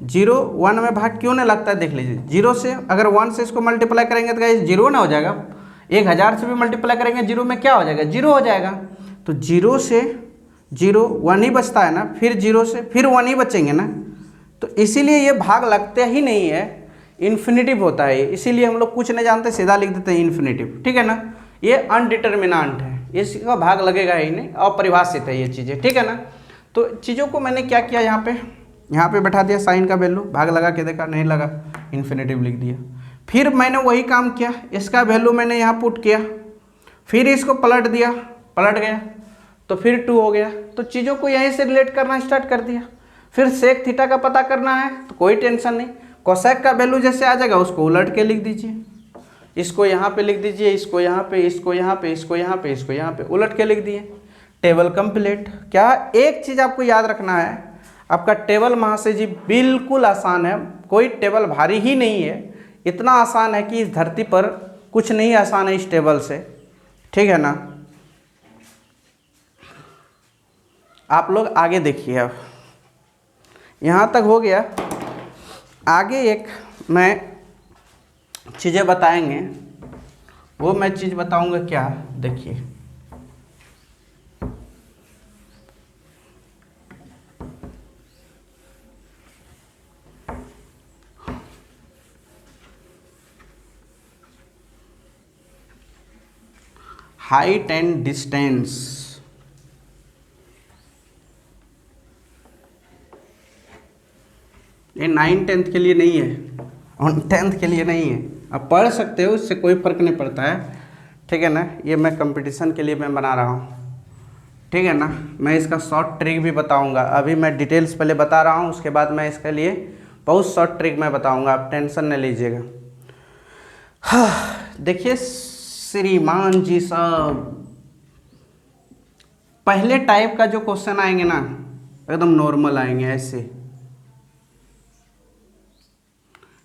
0 1 में भाग क्यों नहीं लगता है, देख लीजिए। 0 से अगर 1 से इसको मल्टीप्लाई करेंगे तो गाइस 0 ना हो जाएगा। 1000 से भी मल्टीप्लाई करेंगे 0 में क्या हो जाएगा, 0 हो जाएगा। तो 0 से 0 1 ही बचता है ना, फिर 0 से फिर 1 ही बचेंगे ना। तो इसीलिए ये भाग लगते ही नहीं है, इन्फिनिटिव होता है। इसीलिए हम लोग कुछ नहीं जानते, सीधा लिख देते हैं इन्फिनिटिव, ठीक है ना। ये अनडिटर्मिनांट है, इसका भाग लगेगा ही नहीं, अपरिभाषित है ये चीज़ें, ठीक है ना। तो चीज़ों को मैंने क्या किया, यहाँ पे बैठा दिया साइन का वैल्यू, भाग लगा के देखा, नहीं लगा, इन्फिनिटिव लिख दिया। फिर मैंने वही काम किया, इसका वैल्यू मैंने यहाँ पुट किया, फिर इसको पलट दिया, पलट गया तो फिर 2 हो गया। तो चीज़ों को यहीं से रिलेट करना स्टार्ट कर दिया। फिर सेक थीटा का पता करना है तो कोई टेंशन नहीं, कोसेक का वैल्यू जैसे आ जाएगा उसको उलट के लिख दीजिए। इसको यहाँ पे लिख दीजिए, इसको यहाँ पे, इसको यहाँ पे, इसको यहाँ पे, इसको यहाँ पे, उलट के लिख दिए। Table complete. क्या एक चीज़ आपको याद रखना है, आपका टेबल महाशय जी बिल्कुल आसान है, कोई टेबल भारी ही नहीं है। इतना आसान है कि इस धरती पर कुछ नहीं आसान है इस टेबल से, ठीक है ना। आप लोग आगे देखिए, अब यहाँ तक हो गया। आगे एक मैं चीज़ें बताएंगे, वो मैं चीज़ बताऊंगा क्या, देखिए। हाइट एंड डिस्टेंस, ये 9 10th के लिए नहीं है और 10th के लिए नहीं है। आप पढ़ सकते हो, इससे कोई फ़र्क नहीं पड़ता है, ठीक है ना। ये मैं कंपटीशन के लिए मैं बना रहा हूँ, ठीक है ना। मैं इसका शॉर्ट ट्रिक भी बताऊँगा, अभी मैं डिटेल्स पहले बता रहा हूँ, उसके बाद मैं इसके लिए बहुत शॉर्ट ट्रिक मैं बताऊँगा, आप टेंशन नहीं लीजिएगा। हाँ देखिए श्रीमान जी साहब, पहले टाइप का जो क्वेश्चन आएंगे ना एकदम नॉर्मल आएंगे ऐसे,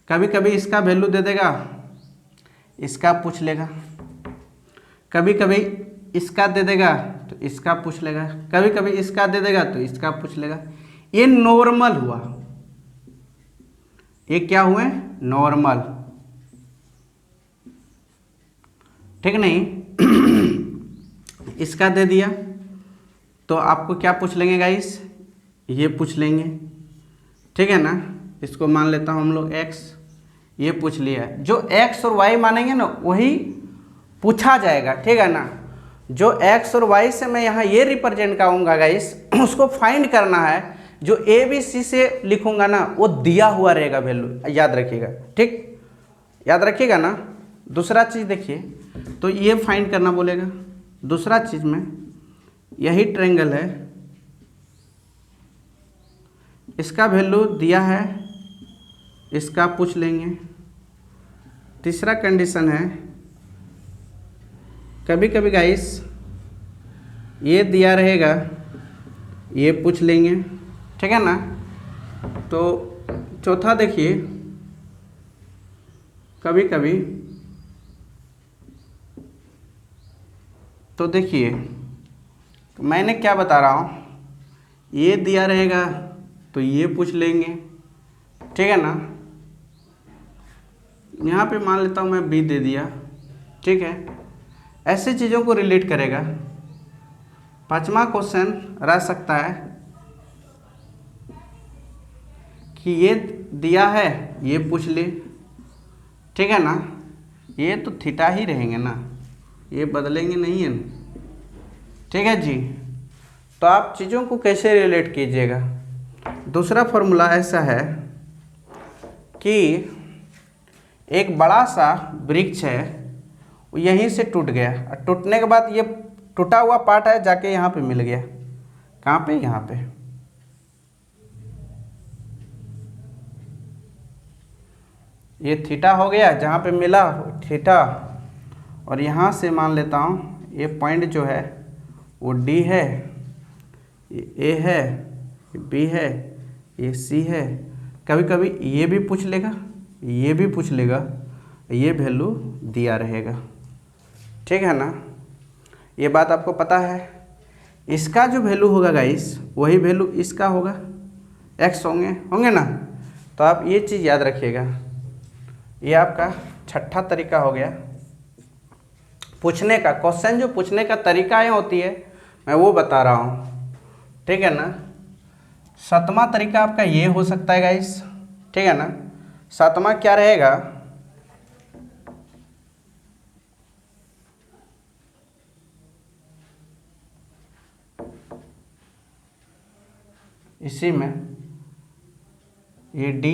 कभी कभी इसका वैल्यू दे देगा, इसका पूछ लेगा, कभी कभी इसका दे देगा तो इसका पूछ लेगा, कभी कभी इसका दे देगा तो इसका पूछ लेगा। ये नॉर्मल हुआ, ये क्या हुए? नॉर्मल, ठीक नहीं? इसका दे दिया तो आपको क्या पूछ लेंगे गाइस? ये पूछ लेंगे, ठीक है ना? इसको मान लेता हूँ हम लोग x, ये पूछ लिया। जो x और y मानेंगे ना वही पूछा जाएगा, ठीक है ना? जो x और y से मैं यहाँ ये रिप्रेजेंट करूँगा गाइस, उसको फाइंड करना है। जो a b c से लिखूंगा ना वो दिया हुआ रहेगा वैल्यू, याद रखिएगा, ठीक? याद रखिएगा ना। दूसरा चीज़ देखिए, तो ये फाइंड करना बोलेगा। दूसरा चीज़ में यही ट्रायंगल है, इसका वैल्यू दिया है, इसका पूछ लेंगे। तीसरा कंडीशन है, कभी कभी गाइस ये दिया रहेगा, ये पूछ लेंगे, ठीक है ना? तो चौथा देखिए, कभी कभी तो देखिए मैंने क्या बता रहा हूँ, ये दिया रहेगा तो ये पूछ लेंगे, ठीक है ना? यहाँ पे मान लेता हूँ मैं b दे दिया, ठीक है? ऐसे चीज़ों को रिलेट करेगा। पांचवा क्वेश्चन रह सकता है कि ये दिया है, ये पूछ ले, ठीक है ना? ये तो थीटा ही रहेंगे ना, ये बदलेंगे नहीं है ना, ठीक है जी? तो आप चीज़ों को कैसे रिलेट कीजिएगा? दूसरा फॉर्मूला ऐसा है कि एक बड़ा सा वृक्ष है, वो यहीं से टूट गया, और टूटने के बाद ये टूटा हुआ पार्ट है जाके यहाँ पे मिल गया। कहाँ पे? यहाँ पे। ये थीटा हो गया, जहाँ पे मिला थीटा, और यहाँ से मान लेता हूँ ये पॉइंट जो है वो D है, ये A है, ये B है, ये C है। कभी कभी ये भी पूछ लेगा, ये भी पूछ लेगा, ये वैल्यू दिया रहेगा, ठीक है ना? ये बात आपको पता है। इसका जो वैल्यू होगा गाइस वही वैल्यू इसका होगा, x होंगे ना? तो आप ये चीज़ याद रखिएगा। ये आपका छठा तरीका हो गया पूछने का। क्वेश्चन जो पूछने का तरीका है होती है, मैं वो बता रहा हूँ, ठीक है ना? सातवां तरीका आपका ये हो सकता है गाइस, ठीक है ना? सातवां क्या रहेगा? इसी में ये D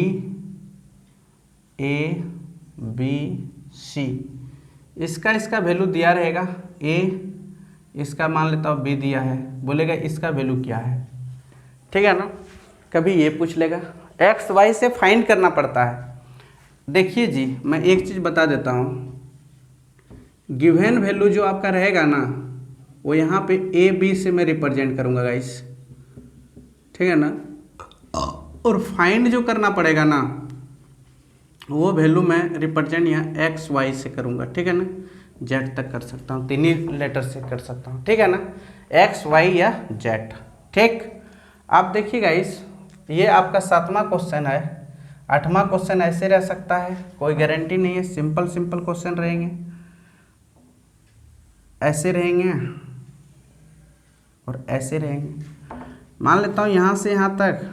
A B C, इसका वैल्यू दिया रहेगा। A इसका मान लेता हूँ B दिया है, बोलेगा इसका वैल्यू क्या है, ठीक है ना? कभी ये पूछ लेगा। एक्स वाई से फाइंड करना पड़ता है। देखिए जी, मैं एक चीज़ बता देता हूँ, गिवन वैल्यू जो आपका रहेगा ना वो यहाँ पे ए बी से मैं रिप्रेजेंट करूँगा गाइस, ठीक है ना? और फाइंड जो करना पड़ेगा ना वो वैल्यू मैं रिप्रेजेंट यहाँ एक्स वाई से करूँगा, ठीक है ना? जेड तक कर सकता हूँ, तीन ही लेटर से कर सकता हूँ, ठीक है ना? एक्स वाई या जेड, ठीक? आप देखिए गाइस, ये आपका सातवां क्वेश्चन है। आठवां क्वेश्चन ऐसे रह सकता है, कोई गारंटी नहीं है, सिंपल सिंपल क्वेश्चन रहेंगे, ऐसे रहेंगे और ऐसे रहेंगे। मान लेता हूँ यहाँ से यहाँ तक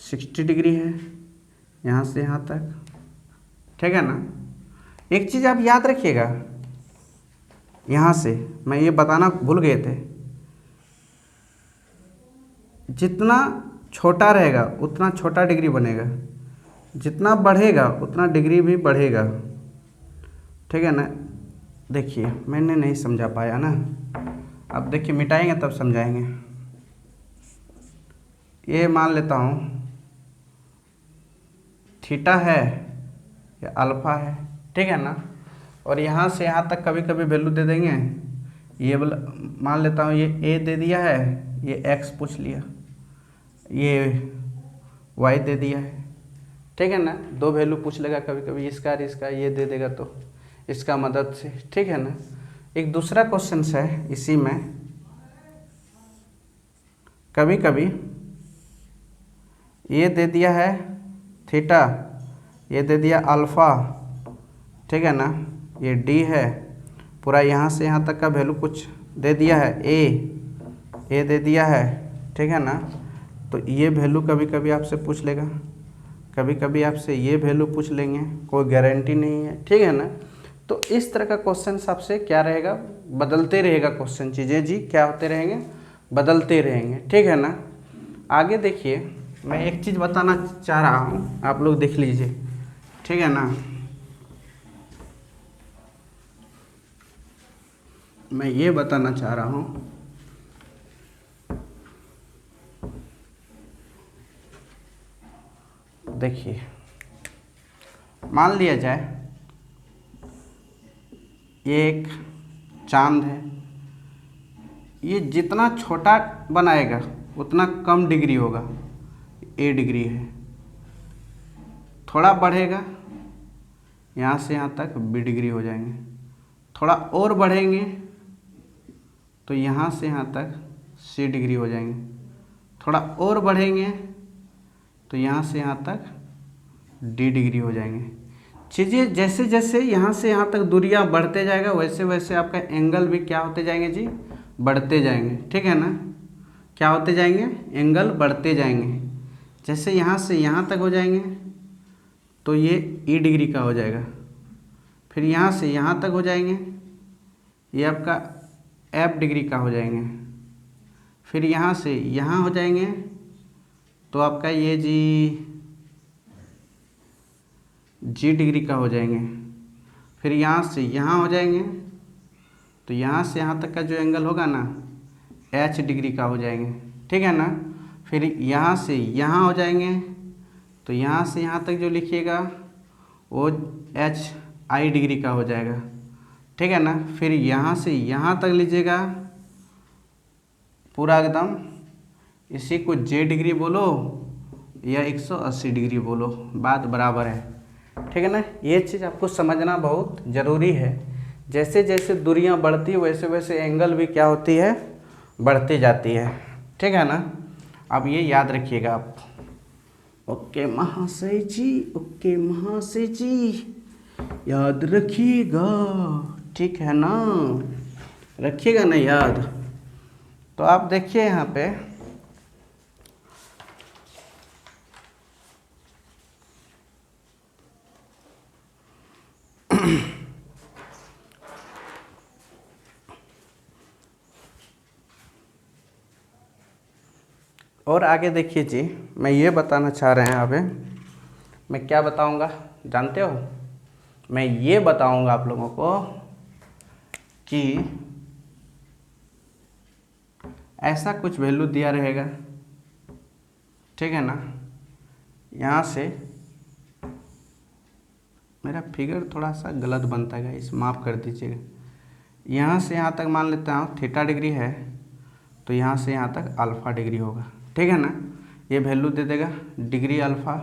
60 डिग्री है, यहाँ से यहाँ तक, ठीक है ना? एक चीज़ आप याद रखिएगा, यहाँ से मैं ये बताना भूल गए थे, जितना छोटा रहेगा उतना छोटा डिग्री बनेगा, जितना बढ़ेगा उतना डिग्री भी बढ़ेगा, ठीक है ना? देखिए मैंने नहीं समझा पाया ना, अब देखिए मिटाएंगे तब समझाएंगे। ये मान लेता हूँ थीटा है या अल्फा है, ठीक है ना? और यहाँ से यहाँ तक कभी कभी वैल्यू दे देंगे। ये बोला, मान लेता हूँ ये ए दे दिया है, ये एक्स पूछ लिया, ये वाई दे दिया है, ठीक है ना? दो वैल्यू पूछ लेगा कभी कभी, इसका और इसका, ये दे देगा तो इसका मदद से, ठीक है ना? एक दूसरा क्वेश्चन है इसी में, कभी कभी ये दे दिया है थीटा, ये दे दिया अल्फ़ा, ठीक है ना, ये डी है, पूरा यहाँ से यहाँ तक का वैल्यू कुछ दे दिया है, ए दे दिया है, ठीक है ना। तो ये वैल्यू कभी कभी आपसे पूछ लेगा, कभी कभी आपसे ये वैल्यू पूछ लेंगे, कोई गारंटी नहीं है, ठीक है ना। तो इस तरह का क्वेश्चन आपसे क्या रहेगा, बदलते रहेगा क्वेश्चन, चीज़ें जी क्या होते रहेंगे, बदलते रहेंगे, ठीक है ना। आगे देखिए, मैं एक चीज़ बताना चाह रहा हूँ, आप लोग देख लीजिए, ठीक है ना। मैं ये बताना चाह रहा हूँ, देखिए मान लिया जाए ये एक चांद है, ये जितना छोटा बनाएगा उतना कम डिग्री होगा, ए डिग्री है, थोड़ा बढ़ेगा यहाँ से यहाँ तक बी डिग्री हो जाएंगे, थोड़ा और बढ़ेंगे तो यहाँ से यहाँ तक सी डिग्री हो जाएंगे, थोड़ा और बढ़ेंगे तो यहाँ से यहाँ तक डी डिग्री हो जाएंगे। चीज़ें जैसे जैसे यहाँ से यहाँ तक दूरियाँ बढ़ते जाएगा वैसे वैसे आपका एंगल भी क्या होते जाएंगे जी, बढ़ते जाएंगे, ठीक है ना। क्या होते जाएंगे, एंगल बढ़ते जाएंगे। जैसे यहाँ से यहाँ तक हो जाएंगे तो ये ई डिग्री का हो जाएगा, फिर यहाँ से यहाँ तक हो जाएंगे ये आपका एफ डिग्री का हो जाएंगे, फिर यहाँ से यहाँ हो जाएंगे तो आपका ये जी डिग्री का हो जाएंगे, फिर यहाँ से यहाँ हो जाएंगे तो यहाँ से यहाँ तक का जो एंगल होगा ना एच डिग्री का हो जाएंगे, ठीक है ना। फिर यहाँ से यहाँ हो जाएंगे तो यहाँ से यहाँ तक जो लिखिएगा वो एच आई डिग्री का हो जाएगा, ठीक है ना। फिर यहाँ से यहाँ तक लीजिएगा पूरा एकदम, इसी को जे डिग्री बोलो या 180 डिग्री बोलो, बात बराबर है, ठीक है ना। ये चीज़ आपको समझना बहुत ज़रूरी है। जैसे जैसे दूरियां बढ़ती है वैसे वैसे एंगल भी क्या होती है, बढ़ती जाती है, ठीक है ना। अब ये याद रखिएगा आप। ओके महाशय जी, ओके महाशय जी, याद रखिएगा, ठीक है ना, रखिएगा ना याद। तो आप देखिए यहाँ पे और आगे देखिए जी, मैं ये बताना चाह रहे हैं अभी, मैं क्या बताऊंगा जानते हो, मैं ये बताऊंगा आप लोगों को कि ऐसा कुछ वैल्यू दिया रहेगा, ठीक है ना। यहाँ से मेरा फिगर थोड़ा सा गलत बनता है, इस माफ़ कर दीजिएगा। यहाँ से यहाँ तक मान लेता हूँ थीटा डिग्री है तो यहाँ से यहाँ तक अल्फ़ा डिग्री होगा, ठीक है ना। ये वैल्यू दे देगा डिग्री अल्फ़ा,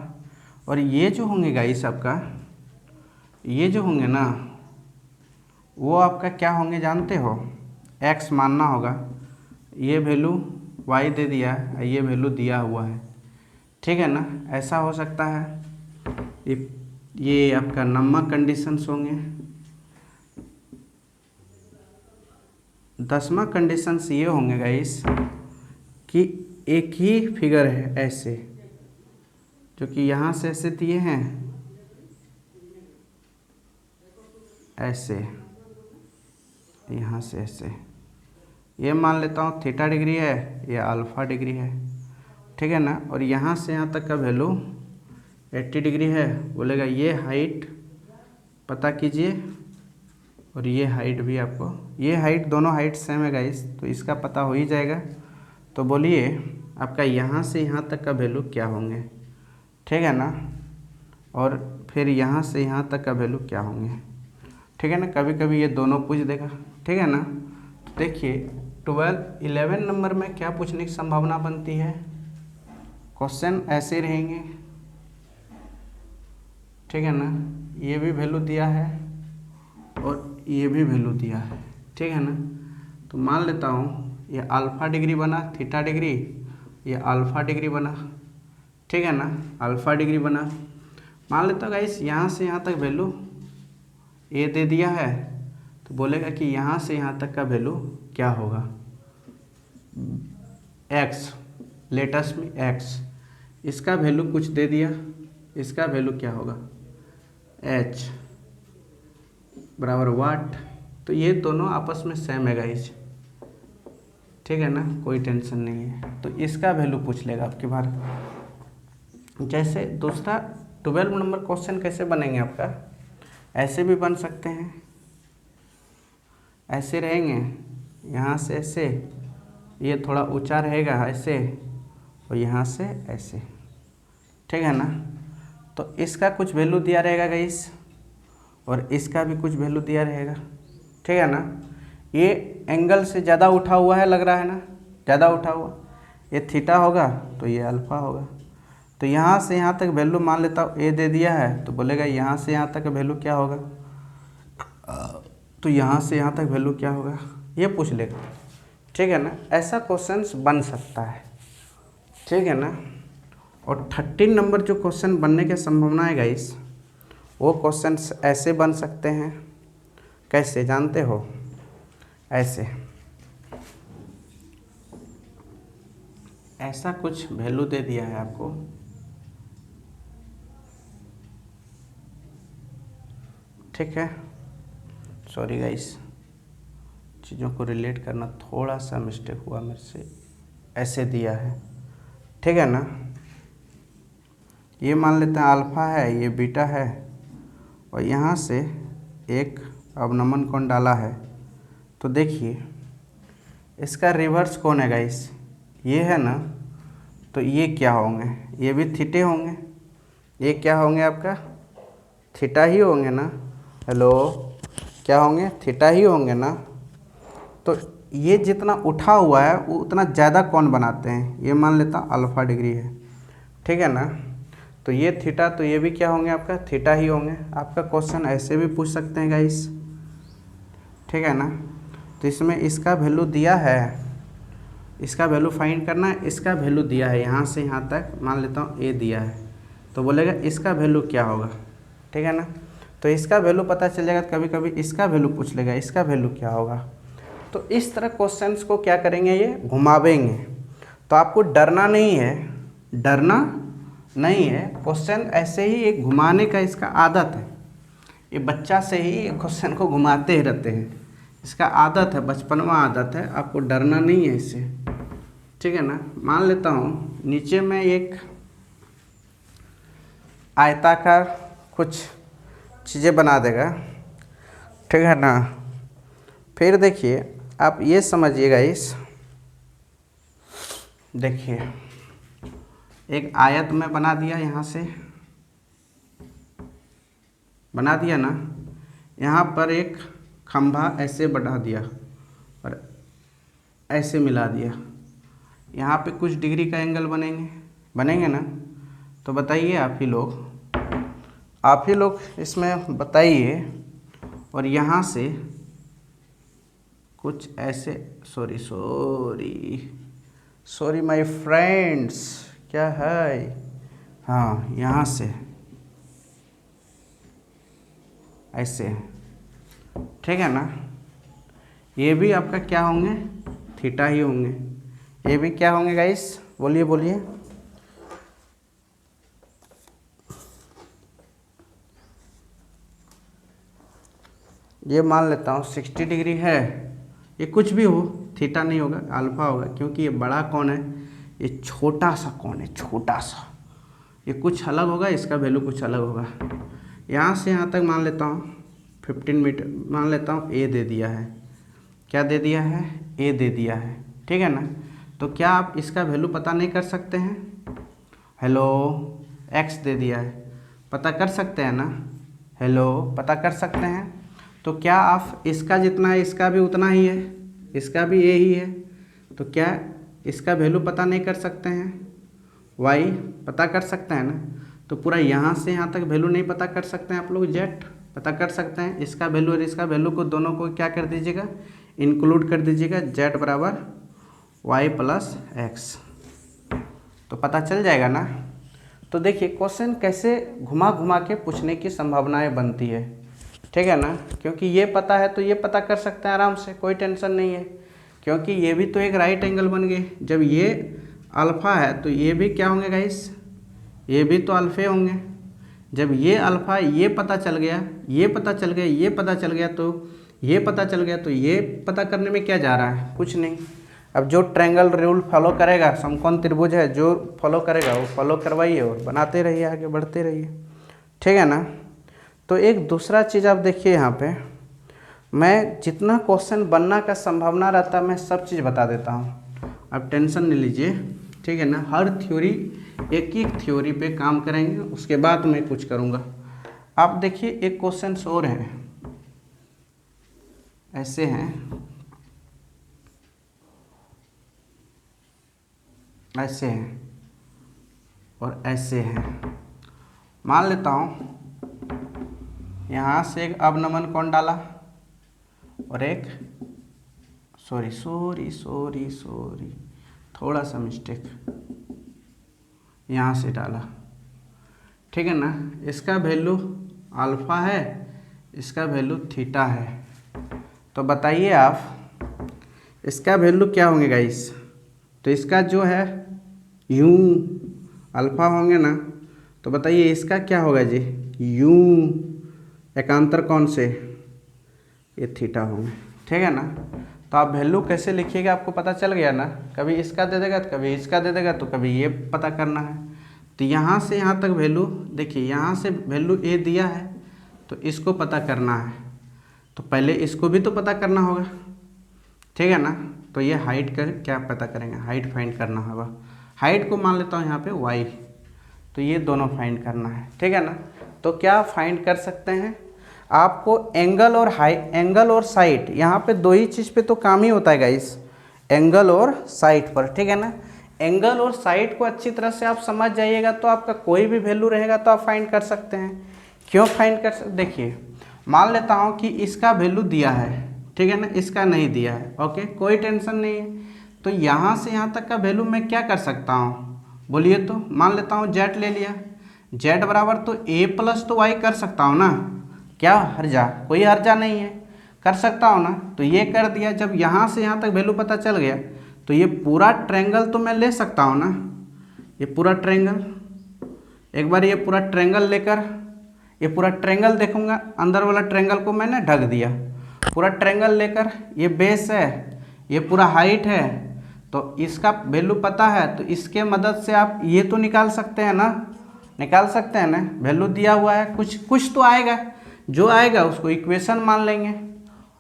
और ये जो होंगे गाइस आपका, ये जो होंगे ना वो आपका क्या होंगे जानते हो, एक्स मानना होगा, ये वैल्यू वाई दे दिया है, ये वैल्यू दिया हुआ है, ठीक है ना। ऐसा हो सकता है। ये आपका नंबर कंडीशंस होंगे, 10वां कंडीशंस ये होंगे गाइस कि एक ही फिगर है ऐसे, जो कि यहाँ से ऐसे दिए हैं, ऐसे यहाँ से ऐसे, ये मान लेता हूँ थीटा डिग्री है, ये अल्फ़ा डिग्री है, ठीक है ना। और यहाँ से यहाँ तक का वैल्यू 80 डिग्री है, बोलेगा ये हाइट पता कीजिए, और ये हाइट भी आपको, ये हाइट दोनों हाइट सेम है गाइस, तो इसका पता हो ही जाएगा। तो बोलिए आपका यहाँ से यहाँ तक का वैल्यू क्या होंगे, ठीक है ना, और फिर यहाँ से यहाँ तक का वैल्यू क्या होंगे, ठीक है ना। कभी कभी ये दोनों पूछ देगा, ठीक है ना। तो देखिए 11 नंबर में क्या पूछने की संभावना बनती है, क्वेश्चन ऐसे रहेंगे, ठीक है ना। ये भी वैल्यू दिया है और ये भी वैल्यू दिया है, ठीक ठीक है ना। तो मान लेता हूँ ये अल्फ़ा डिग्री बना, थीटा डिग्री, ये अल्फ़ा डिग्री बना, ठीक है ना, अल्फ़ा डिग्री बना। मान लेता हूँ गाइस यहाँ से यहाँ तक वैल्यू ए दे दिया है, तो बोलेगा कि यहाँ से यहाँ तक का वैल्यू क्या होगा, एक्स, लेटस में एक्स, इसका वैल्यू कुछ दे दिया, इसका वैल्यू क्या होगा, एच बराबर वाट। तो ये दोनों आपस में सेम है गाइस, ठीक है ना, कोई टेंशन नहीं है। तो इसका वैल्यू पूछ लेगा आपकी बार। जैसे दूसरा 12 नंबर क्वेश्चन कैसे बनेंगे आपका, ऐसे भी बन सकते हैं, ऐसे रहेंगे, यहाँ से ऐसे, ये थोड़ा ऊंचा रहेगा ऐसे, और यहाँ से ऐसे, ठीक है ना। तो इसका कुछ वैल्यू दिया रहेगा गाइस, और इसका भी कुछ वैल्यू दिया रहेगा, ठीक है ना। ये एंगल से ज़्यादा उठा हुआ है, लग रहा है ना, ज़्यादा उठा हुआ, ये थीटा होगा तो ये अल्फ़ा होगा। तो यहाँ से यहाँ तक वैल्यू मान लेता हूँ ए दे दिया है, तो बोलेगा यहाँ से यहाँ तक वैल्यू क्या होगा, तो यहाँ से यहाँ तक वैल्यू क्या होगा, ये पूछ लेगा, ठीक है ना। ऐसा क्वेश्चंस बन सकता है, ठीक है ना। और 13 नंबर जो क्वेश्चन बनने की संभावना है गाइस, वो क्वेश्चंस ऐसे बन सकते हैं, कैसे जानते हो, ऐसे, ऐसा कुछ वैल्यू दे दिया है आपको, ठीक है। सॉरी गाइस, चीज़ों को रिलेट करना थोड़ा सा मिस्टेक हुआ मेरे से, ऐसे दिया है, ठीक है ना। ये मान लेते हैं अल्फ़ा है, ये बीटा है, और यहाँ से एक अवनमन कोण डाला है। तो देखिए इसका रिवर्स कौन है गाइस, ये है ना। तो ये क्या होंगे, ये भी थीटे होंगे, ये क्या होंगे आपका, थीटा ही होंगे ना, हेलो, क्या होंगे, थीटा ही होंगे ना। तो ये जितना उठा हुआ है वो उतना ज़्यादा कौन बनाते हैं, ये मान लेता अल्फ़ा डिग्री है, ठीक है ना। तो ये थीटा, तो ये भी क्या होंगे आपका, थीटा ही होंगे। आपका क्वेश्चन ऐसे भी पूछ सकते हैं गाइस, ठीक है ना। तो इसमें इसका वैल्यू दिया है, इसका वैल्यू फाइंड करना है, इसका वैल्यू दिया है यहाँ से यहाँ तक, मान लेता हूँ ए दिया है, तो बोलेगा इसका वैल्यू क्या होगा, ठीक है ना। तो इसका वैल्यू पता चल जाएगा, कभी कभी इसका वैल्यू पूछ लेगा, इसका वैल्यू क्या होगा। तो इस तरह क्वेश्चंस को क्या करेंगे, ये घुमावेंगे। तो आपको डरना नहीं है, डरना नहीं है, क्वेश्चन ऐसे ही एक घुमाने का इसका आदत है, ये बच्चा से ही क्वेश्चन को घुमाते ही रहते हैं, इसका आदत है, बचपनवा आदत है, आपको डरना नहीं है इससे, ठीक है ना। मान लेता हूँ नीचे में एक आयताकार कुछ चीज़ें बना देगा, ठीक है ना। फिर देखिए आप ये समझिएगा, इस देखिए एक आयत में बना दिया, यहाँ से बना दिया ना, यहाँ पर एक खंभा ऐसे बढ़ा दिया और ऐसे मिला दिया, यहाँ पे कुछ डिग्री का एंगल बनेंगे ना। तो बताइए आप ही लोग इसमें बताइए। और यहाँ से कुछ ऐसे, सॉरी माय फ्रेंड्स, क्या है, हाँ, यहाँ से ऐसे, ठीक है ना। ये भी आपका क्या होंगे, थीटा ही होंगे। ये भी क्या होंगे गाइस, बोलिए। ये मान लेता हूँ 60 डिग्री है, ये कुछ भी हो, थीटा नहीं होगा, अल्फा होगा, क्योंकि ये बड़ा कौन है, ये छोटा सा कौन है, छोटा सा, ये कुछ अलग होगा, इसका वैल्यू कुछ अलग होगा। यहाँ से यहाँ तक मान लेता हूँ 15 मीटर, मान लेता हूँ ए दे दिया है, क्या दे दिया है, ए दे दिया है, ठीक है ना। तो क्या आप इसका वैल्यू पता नहीं कर सकते हैं, हेलो, एक्स दे दिया है, पता कर सकते हैं ना, हेलो, पता कर सकते हैं। तो क्या आप इसका जितना है इसका भी उतना ही है, इसका भी ए ही है, तो क्या इसका वैल्यू पता नहीं कर सकते हैं, वाई पता कर सकते हैं ना। तो पूरा यहाँ से यहाँ तक वैल्यू नहीं पता कर सकते हैं आप लोग, जेड पता कर सकते हैं, इसका वैल्यू और इसका वैल्यू को दोनों को क्या कर दीजिएगा, इंक्लूड कर दीजिएगा z बराबर y प्लस एक्स, तो पता चल जाएगा ना। तो देखिए क्वेश्चन कैसे घुमा घुमा के पूछने की संभावनाएं बनती है, ठीक है ना। क्योंकि ये पता है तो ये पता कर सकते हैं आराम से, कोई टेंशन नहीं है, क्योंकि ये भी तो एक राइट एंगल बन गए। जब ये अल्फ़ा है तो ये भी क्या होंगे गाइस, ये भी तो अल्फ़े होंगे। जब ये अल्फ़ा ये पता चल गया, ये पता चल गया, ये पता चल गया, तो ये पता चल गया, तो ये पता करने में क्या जा रहा है, कुछ नहीं। अब जो ट्रायंगल रूल फॉलो करेगा, समकोण त्रिभुज है, जो फॉलो करेगा वो फॉलो करवाइए और बनाते रहिए, आगे बढ़ते रहिए, ठीक है ना। तो एक दूसरा चीज़ आप देखिए यहाँ पे, मैं जितना क्वेश्चन बनना का संभावना रहता है मैं सब चीज़ बता देता हूँ, आप टेंशन नहीं लीजिए, ठीक है ना। हर थ्योरी एक एक थ्योरी पे काम करेंगे, उसके बाद मैं कुछ करूँगा। आप देखिए एक क्वेश्चन और हैं, ऐसे हैं, ऐसे हैं और ऐसे हैं। मान लेता हूँ यहाँ से एक अवनमन कोण डाला और एक सॉरी थोड़ा सा मिस्टेक यहाँ से डाला, ठीक है ना। इसका वैल्यू अल्फ़ा है, इसका वैल्यू थीटा है, तो बताइए आप इसका वैल्यू क्या होंगे गाइस। तो इसका जो है यूं अल्फ़ा होंगे ना, तो बताइए इसका क्या होगा जी, यूं एकांतर कौन से, ये थीटा होंगे, ठीक है ना। तो आप वैल्यू कैसे लिखिएगा आपको पता चल गया ना, कभी इसका दे देगा तो कभी इसका दे देगा, तो कभी ये पता करना है। तो यहाँ से यहाँ तक वैल्यू देखिए, यहाँ से वैल्यू ए दिया है तो इसको पता करना है, तो पहले इसको भी तो पता करना होगा, ठीक है ना। तो ये हाइट कर क्या पता करेंगे, हाइट फाइंड करना होगा। हाइट को मान लेता हूँ यहाँ पे y, तो ये दोनों फाइंड करना है, ठीक है ना। तो क्या फाइंड कर सकते हैं आपको, एंगल और एंगल और साइड, यहाँ पे दो ही चीज़ पे तो काम ही होता है गाइस, एंगल और साइड पर, ठीक है ना। एंगल और साइड को अच्छी तरह से आप समझ जाइएगा तो आपका कोई भी वैल्यू रहेगा तो आप फाइंड कर सकते हैं। क्यों फाइंड कर सकते, देखिए मान लेता हूँ कि इसका वैल्यू दिया है, ठीक है ना, इसका नहीं दिया है, ओके कोई टेंशन नहीं है। तो यहाँ से यहाँ तक का वैल्यू मैं क्या कर सकता हूँ, बोलिए तो। मान लेता हूँ जेड ले लिया, जेड बराबर तो ए प्लस तो वाई कर सकता हूँ ना, क्या हर्जा, कोई हर्जा नहीं है, कर सकता हूँ ना। तो ये कर दिया, जब यहाँ से यहाँ तक वैल्यू पता चल गया तो ये पूरा ट्रायंगल तो मैं ले सकता हूँ ना, ये पूरा ट्रायंगल, एक बार ये पूरा ट्रायंगल लेकर ये पूरा ट्रायंगल देखूंगा, अंदर वाला ट्रायंगल को मैंने ढक दिया, पूरा ट्रायंगल लेकर ये बेस है, ये पूरा हाइट है, तो इसका वैल्यू पता है, तो इसके मदद से आप ये तो निकाल सकते हैं ना, निकाल सकते हैं ना, वैल्यू दिया हुआ है, कुछ तो आएगा, जो आएगा उसको इक्वेशन मान लेंगे।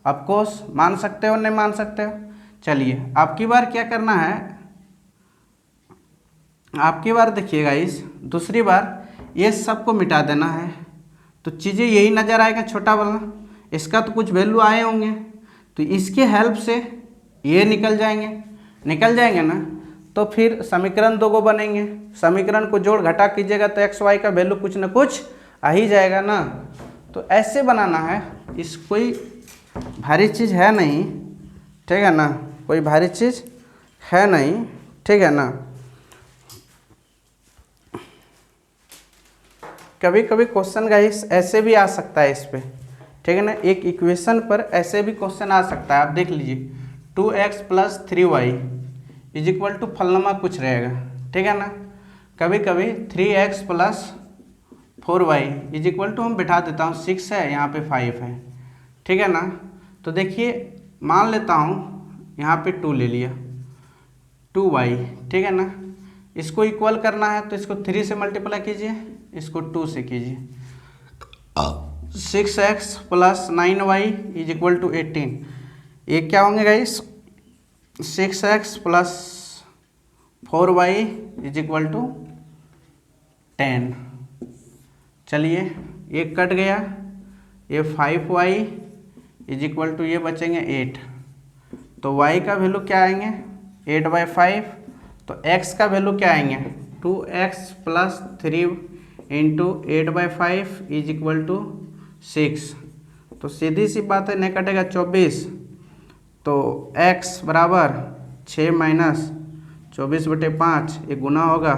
ऑफ कोर्स मान सकते हो नहीं मान सकते हो। चलिए आपकी बार क्या करना है, आपकी बार देखिएगा इस दूसरी बार ये सबको मिटा देना है, तो चीज़ें यही नज़र आएगा छोटा वाला, इसका तो कुछ वैल्यू आए होंगे, तो इसके हेल्प से ये निकल जाएंगे ना। तो फिर समीकरण दो को बनेंगे, समीकरण को जोड़ घटा कीजिएगा तो एक्स वाई का वैल्यू कुछ ना कुछ आ ही जाएगा ना। तो ऐसे बनाना है, इस कोई भारी चीज़ है नहीं, ठीक है ना, कोई भारी चीज़ है नहीं, ठीक है ना। कभी कभी क्वेश्चन गाइस ऐसे भी आ सकता है इस पे, ठीक है ना, एक इक्वेशन पर ऐसे भी क्वेश्चन आ सकता है। आप देख लीजिए 2x + 3y = फलनमा कुछ रहेगा, ठीक है ना। कभी कभी 3x + 4y = हम बिठा देता हूँ 6 है, यहाँ पे 5 है, ठीक है ना। तो देखिए मान लेता हूँ यहाँ पे 2 ले लिया, 2y, ठीक है ना। इसको इक्वल करना है तो इसको 3 से मल्टीप्लाई कीजिए, इसको 2 से कीजिए, 6x + 9y = 18। ये क्या होंगे गाइस, 6x + 4y = 10। चलिए ये कट गया, ये 5y = ये बचेंगे 8, तो y का वैल्यू क्या आएंगे 8/5, तो x का वैल्यू क्या आएंगे 2x + 3 × 8/5 = 6। तो सीधी सी बात है, नहीं कटेगा 24, तो x बराबर 6 माइनस 24/5 ये गुना होगा,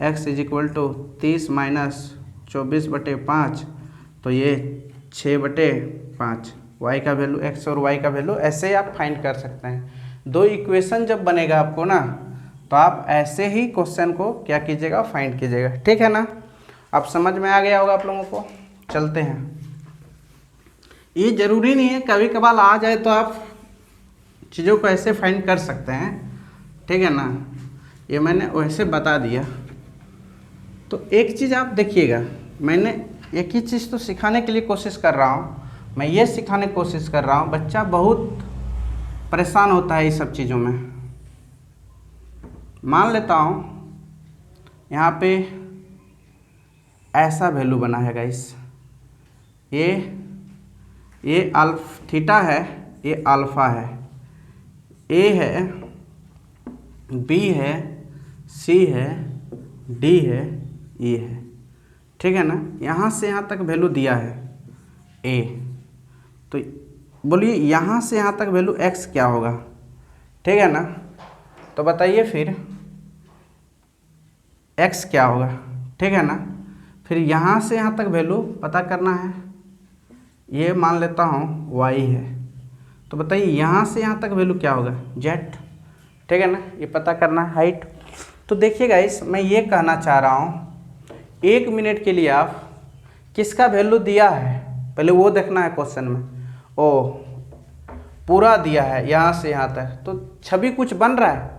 x is equal to 30 minus 24/5, तो ये 6/5। y का वैल्यू, x और y का वैल्यू ऐसे ही आप फाइंड कर सकते हैं। दो इक्वेशन जब बनेगा आपको ना, तो आप ऐसे ही क्वेश्चन को क्या कीजिएगा, फाइंड कीजिएगा, ठीक है ना। अब समझ में आ गया होगा आप लोगों को। चलते हैं, ये ज़रूरी नहीं है कभी कभार आ जाए तो आप चीज़ों को ऐसे फाइंड कर सकते हैं, ठीक है ना। ये मैंने वैसे बता दिया। तो एक चीज़ आप देखिएगा, मैंने एक ही चीज़ तो सिखाने के लिए कोशिश कर रहा हूँ, मैं ये सिखाने की कोशिश कर रहा हूँ। बच्चा बहुत परेशान होता है इस सब चीज़ों में। मान लेता हूँ यहाँ पे ऐसा वैल्यू बना है गाइस, ये थीटा है, ये अल्फ़ा है, ए है, बी है, सी है, डी है, ई है, ठीक है ना। यहाँ से यहाँ तक वैल्यू दिया है ए, तो बोलिए यहाँ से यहाँ तक वैल्यू एक्स क्या होगा, ठीक है ना। तो बताइए फिर एक्स क्या होगा, ठीक है ना। फिर यहाँ से यहाँ तक वैल्यू पता करना है, ये मान लेता हूँ वाई है, तो बताइए यहाँ से यहाँ तक वैल्यू क्या होगा, जेड, ठीक है ना। ये पता करना है हाइट। तो देखिएगा इस मैं ये कहना चाह रहा हूँ, 1 मिनट के लिए आप किसका वैल्यू दिया है पहले वो देखना है क्वेश्चन में। ओ पूरा दिया है यहाँ से यहाँ तक, तो छवि कुछ बन रहा है,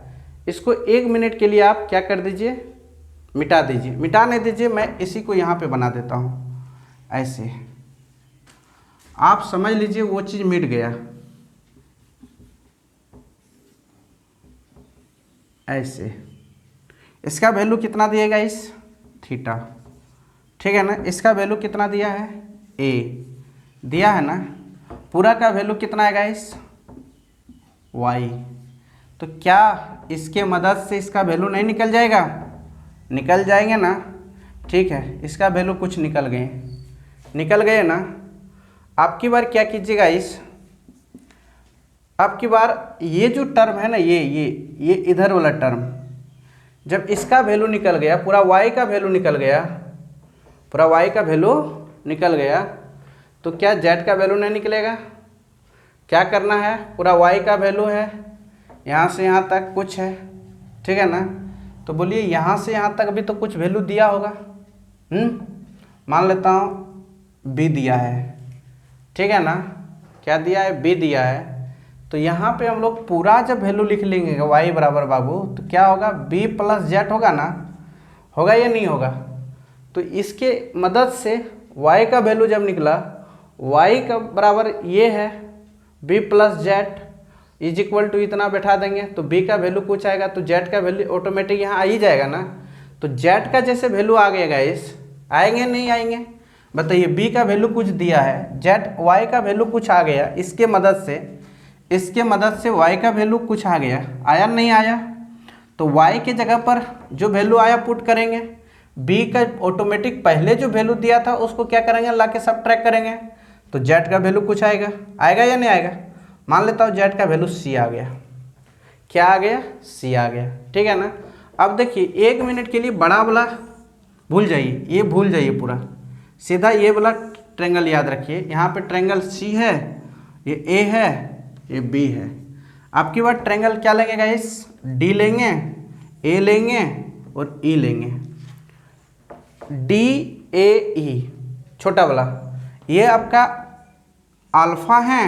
इसको 1 मिनट के लिए आप क्या कर दीजिए, मिटा दीजिए। मिटा नहीं दीजिए, मैं इसी को यहाँ पे बना देता हूँ ऐसे, आप समझ लीजिए वो चीज़ मिट गया ऐसे। इसका वैल्यू कितना दिएगा इस थीटा, ठीक है ना। इसका वैल्यू कितना दिया है, ए दिया है ना। पूरा का वैल्यू कितना आएगा इस वाई। तो क्या इसके मदद से इसका वैल्यू नहीं निकल जाएगा, निकल जाएंगे ना, ठीक है। इसका वैल्यू कुछ निकल गए ना। आपकी बार क्या कीजिएगा इस, आपकी बार ये जो टर्म है ना, ये इधर वाला टर्म, जब इसका वैल्यू निकल गया, पूरा y का वैल्यू निकल गया, पूरा y का वैल्यू निकल गया, तो क्या z का वैल्यू नहीं निकलेगा। क्या करना है, पूरा y का वैल्यू है, यहाँ से यहाँ तक कुछ है, ठीक है ना। तो बोलिए यहाँ से यहाँ तक भी तो कुछ वैल्यू दिया होगा। मान लेता हूँ b दिया है, ठीक है ना। क्या दिया है, b दिया है। तो यहाँ पे हम लोग पूरा जब वैल्यू लिख लेंगे y बराबर बाबू, तो क्या होगा, b प्लस जेड होगा ना, होगा या नहीं होगा। तो इसके मदद से y का वैल्यू जब निकला, y का बराबर ये है b plus z is equal to इतना बैठा देंगे, तो b का वैल्यू कुछ आएगा, तो z का वैल्यू ऑटोमेटिक यहाँ आ ही जाएगा ना। तो z का जैसे वैल्यू आ गया इस, आएंगे नहीं आएंगे बताइए। b का वैल्यू कुछ दिया है, y का वैल्यू कुछ आ गया, इसके मदद से y का वैल्यू कुछ आ गया, आया नहीं आया। तो y के जगह पर जो वैल्यू आया पुट करेंगे, b का ऑटोमेटिक पहले जो वैल्यू दिया था उसको क्या करेंगे, ला के सबट्रैक्ट करेंगे, तो z का वैल्यू कुछ आएगा, आएगा या नहीं आएगा। मान लेता हूँ z का वैल्यू c आ गया, क्या आ गया, c आ गया, ठीक है ना। अब देखिए 1 मिनट के लिए बड़ा वाला भूल जाइए, ये भूल जाइए पूरा, सीधा ये वाला ट्रायंगल याद रखिए। यहाँ पे ट्रायंगल c है, ये a है, ये b है। आपकी बार ट्रायंगल क्या लगेगा इस, d लेंगे, a लेंगे और e लेंगे, d a e छोटा वाला। ये आपका अल्फा है,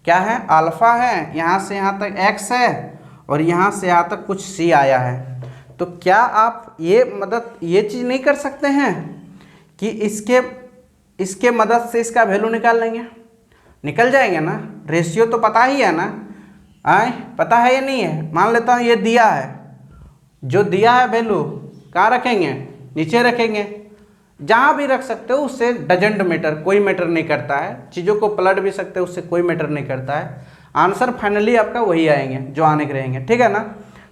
क्या है, अल्फा है। यहाँ से यहाँ तक x है और यहाँ से यहाँ तक कुछ c आया है। तो क्या आप ये चीज़ नहीं कर सकते हैं कि इसके मदद से इसका वैल्यू निकाल लेंगे, निकल जाएंगे ना। रेशियो तो पता ही है ना, पता है या नहीं है। मान लेता हूँ ये दिया है, जो दिया है वैल्यू कहाँ रखेंगे, नीचे रखेंगे, जहाँ भी रख सकते हो, उससे डजेंट मैटर, कोई मैटर नहीं करता है। चीज़ों को पलट भी सकते हो, उससे कोई मैटर नहीं करता है। आंसर फाइनली आपका वही आएंगे जो आने के रहेंगे, ठीक है ना।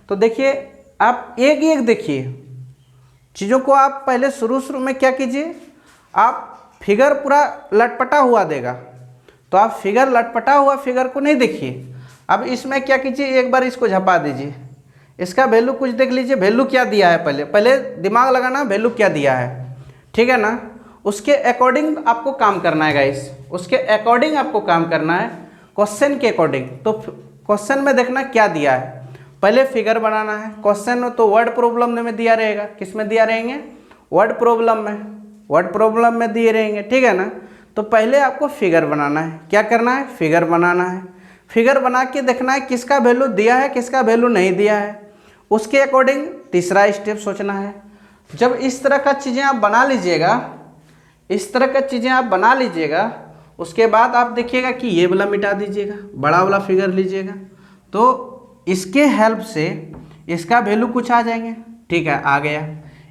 तो देखिए आप एक एक देखिए चीज़ों को। आप पहले शुरू में क्या कीजिए, आप फिगर पूरा लटपटा हुआ देगा, तो आप फिगर लटपटा हुआ फिगर को नहीं देखिए, अब इसमें क्या कीजिए, एक बार इसको झपा दीजिए, इसका वैल्यू कुछ देख लीजिए, वैल्यू क्या दिया है, पहले दिमाग लगाना वैल्यू क्या दिया है, ठीक है ना। उसके अकॉर्डिंग आपको काम करना है गाइस, उसके अकॉर्डिंग आपको काम करना है, क्वेश्चन के अकॉर्डिंग। तो क्वेश्चन में देखना क्या दिया है, पहले फिगर बनाना है। क्वेश्चन में तो वर्ड प्रॉब्लम में दिया रहेगा, किस में दिया रहेंगे, वर्ड प्रॉब्लम में, वर्ड प्रॉब्लम में दिए रहेंगे, ठीक है ना। तो पहले आपको फिगर बनाना है, क्या करना है, फिगर बनाना है। फिगर बना के देखना है किसका वैल्यू दिया है, किसका वैल्यू नहीं दिया है, उसके अकॉर्डिंग तीसरा स्टेप सोचना है। जब इस तरह का चीज़ें आप बना लीजिएगा, इस तरह का चीज़ें आप बना लीजिएगा, उसके बाद आप देखिएगा कि ये वाला मिटा दीजिएगा, बड़ा वाला फिगर लीजिएगा, तो इसके हेल्प से इसका वैल्यू कुछ आ जाएंगे, ठीक है, आ गया।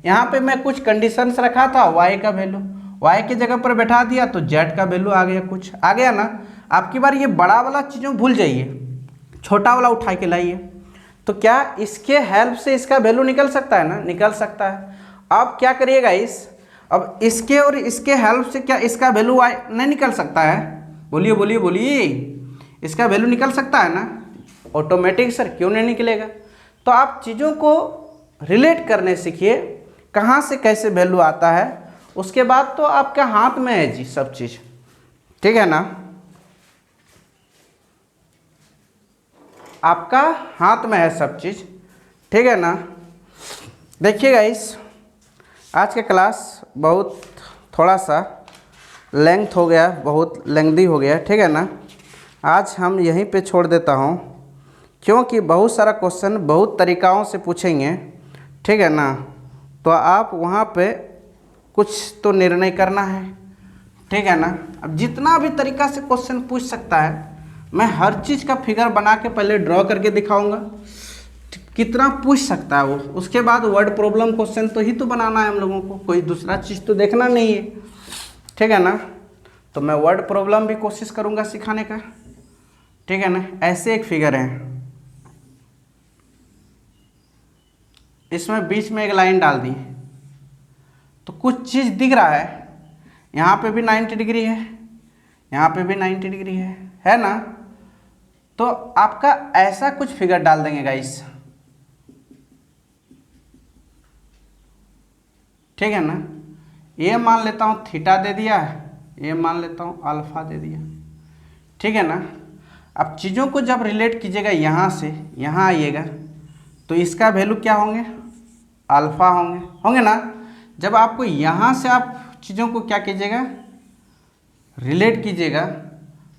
यहाँ पे मैं कुछ कंडीशंस रखा था, y का वैल्यू y की जगह पर बैठा दिया तो z का वैल्यू आ गया, कुछ आ गया ना। आपकी बार ये बड़ा वाला चीज़ों भूल जाइए, छोटा वाला उठा के लाइए, तो क्या इसके हेल्प से इसका वैल्यू निकल सकता है ना, निकल सकता है। अब क्या करिएगा अब इसके और इसके हेल्प से क्या इसका वैल्यू नहीं निकल सकता है, बोलिए बोलिए बोलिए, इसका वैल्यू निकल सकता है ना, ऑटोमेटिक सर क्यों नहीं निकलेगा। तो आप चीज़ों को रिलेट करने सीखिए, कहाँ से कैसे वैल्यू आता है, उसके बाद तो आपका हाथ में है जी सब चीज़, ठीक है ना, आपका हाथ में है सब चीज़, ठीक है ना। देखिएगा आज का क्लास बहुत थोड़ा सा लेंथ हो गया, बहुत लेंथी हो गया, ठीक है ना। आज हम यहीं पे छोड़ देता हूँ, क्योंकि बहुत सारा क्वेश्चन बहुत तरीक़ाओं से पूछेंगे, ठीक है ना। तो आप वहाँ पे कुछ तो निर्णय करना है, ठीक है ना। अब जितना भी तरीक़ा से क्वेश्चन पूछ सकता है, मैं हर चीज़ का फिगर बना के पहले ड्रॉ करके दिखाऊंगा, कितना पूछ सकता है वो। उसके बाद वर्ड प्रॉब्लम क्वेश्चन तो ही तो बनाना है हम लोगों को, कोई दूसरा चीज़ तो देखना नहीं है, ठीक है ना। तो मैं वर्ड प्रॉब्लम भी कोशिश करूँगा सिखाने का, ठीक है ना। ऐसे एक फिगर है, इसमें बीच में एक लाइन डाल दी, तो कुछ चीज़ दिख रहा है, यहाँ पे भी 90 डिग्री है, यहाँ पे भी 90 डिग्री है ना। तो आपका ऐसा कुछ फिगर डाल देंगे गाइस, ठीक है ना। ये मान लेता हूँ थीटा दे दिया, ये मान लेता हूँ अल्फा दे दिया, ठीक है ना। अब चीज़ों को जब रिलेट कीजिएगा यहाँ से यहाँ आइएगा, तो इसका वैल्यू क्या होंगे, अल्फा होंगे ना। जब आपको यहाँ से आप चीज़ों को क्या कीजिएगा, रिलेट कीजिएगा,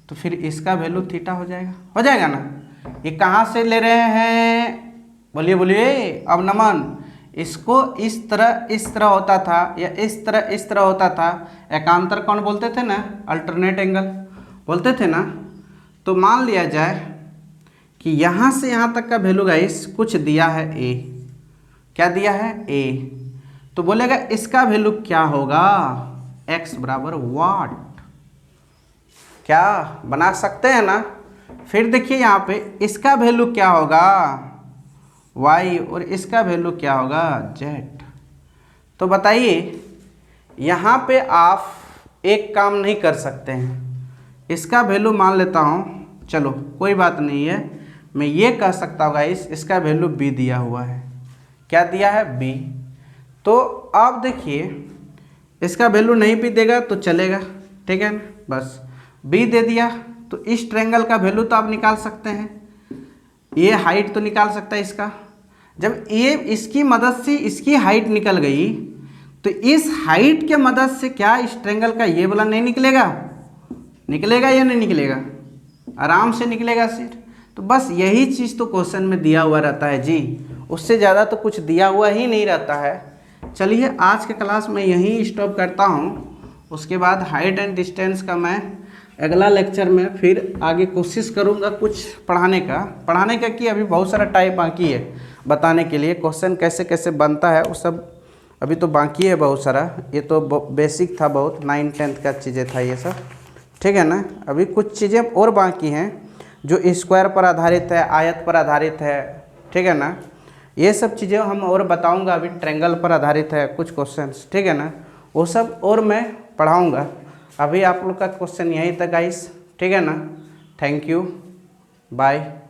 तो फिर इसका वैल्यू थीटा हो जाएगा ना। ये कहाँ से ले रहे हैं, बोलिए बोलिए। अब नमन, इसको इस तरह होता था, या इस तरह होता था, एकांतर कोण बोलते थे ना, अल्टरनेट एंगल बोलते थे ना। तो मान लिया जाए कि यहाँ से यहाँ तक का वैल्यू गाइस कुछ दिया है ए, क्या दिया है ए, तो बोलेगा इसका वैल्यू क्या होगा, x बराबर वाट, क्या बना सकते हैं ना। फिर देखिए यहाँ पे इसका वैल्यू क्या होगा y, और इसका वैल्यू क्या होगा z। तो बताइए यहाँ पे आप एक काम नहीं कर सकते हैं, इसका वैल्यू मान लेता हूँ, चलो कोई बात नहीं है, मैं ये कह सकता हूँ इसका वैल्यू b दिया हुआ है, क्या दिया है b। तो आप देखिए इसका वैल्यू नहीं भी देगा तो चलेगा, ठीक है ना, बस b दे दिया। तो इस ट्रायंगल का वैल्यू तो आप निकाल सकते हैं, ये हाइट तो निकाल सकता है इसका। जब ये इसकी मदद से इसकी हाइट निकल गई, तो इस हाइट के मदद से क्या इस ट्रायंगल का ये वाला नहीं निकलेगा, निकलेगा या नहीं निकलेगा, आराम से निकलेगा सिर। तो बस यही चीज़ तो क्वेश्चन में दिया हुआ रहता है जी, उससे ज़्यादा तो कुछ दिया हुआ ही नहीं रहता है। चलिए आज के क्लास में यहीं स्टॉप करता हूँ, उसके बाद हाइट एंड डिस्टेंस का मैं अगला लेक्चर में फिर आगे कोशिश करूँगा कुछ पढ़ाने का कि अभी बहुत सारा टाइप बाकी है बताने के लिए, क्वेश्चन कैसे कैसे बनता है वो सब अभी तो बाकी है बहुत सारा। ये तो बेसिक था, बहुत 9-10 का चीज़ें था ये सब, ठीक है ना। अभी कुछ चीज़ें और बाकी हैं जो स्क्वायर पर आधारित है, आयत पर आधारित है, ठीक है ना। ये सब चीज़ें हम और बताऊंगा, अभी ट्रायंगल पर आधारित है कुछ क्वेश्चंस, ठीक है ना, वो सब और मैं पढ़ाऊंगा। अभी आप लोग का क्वेश्चन यहीं तक गाइस, ठीक है ना। Thank you. बाय।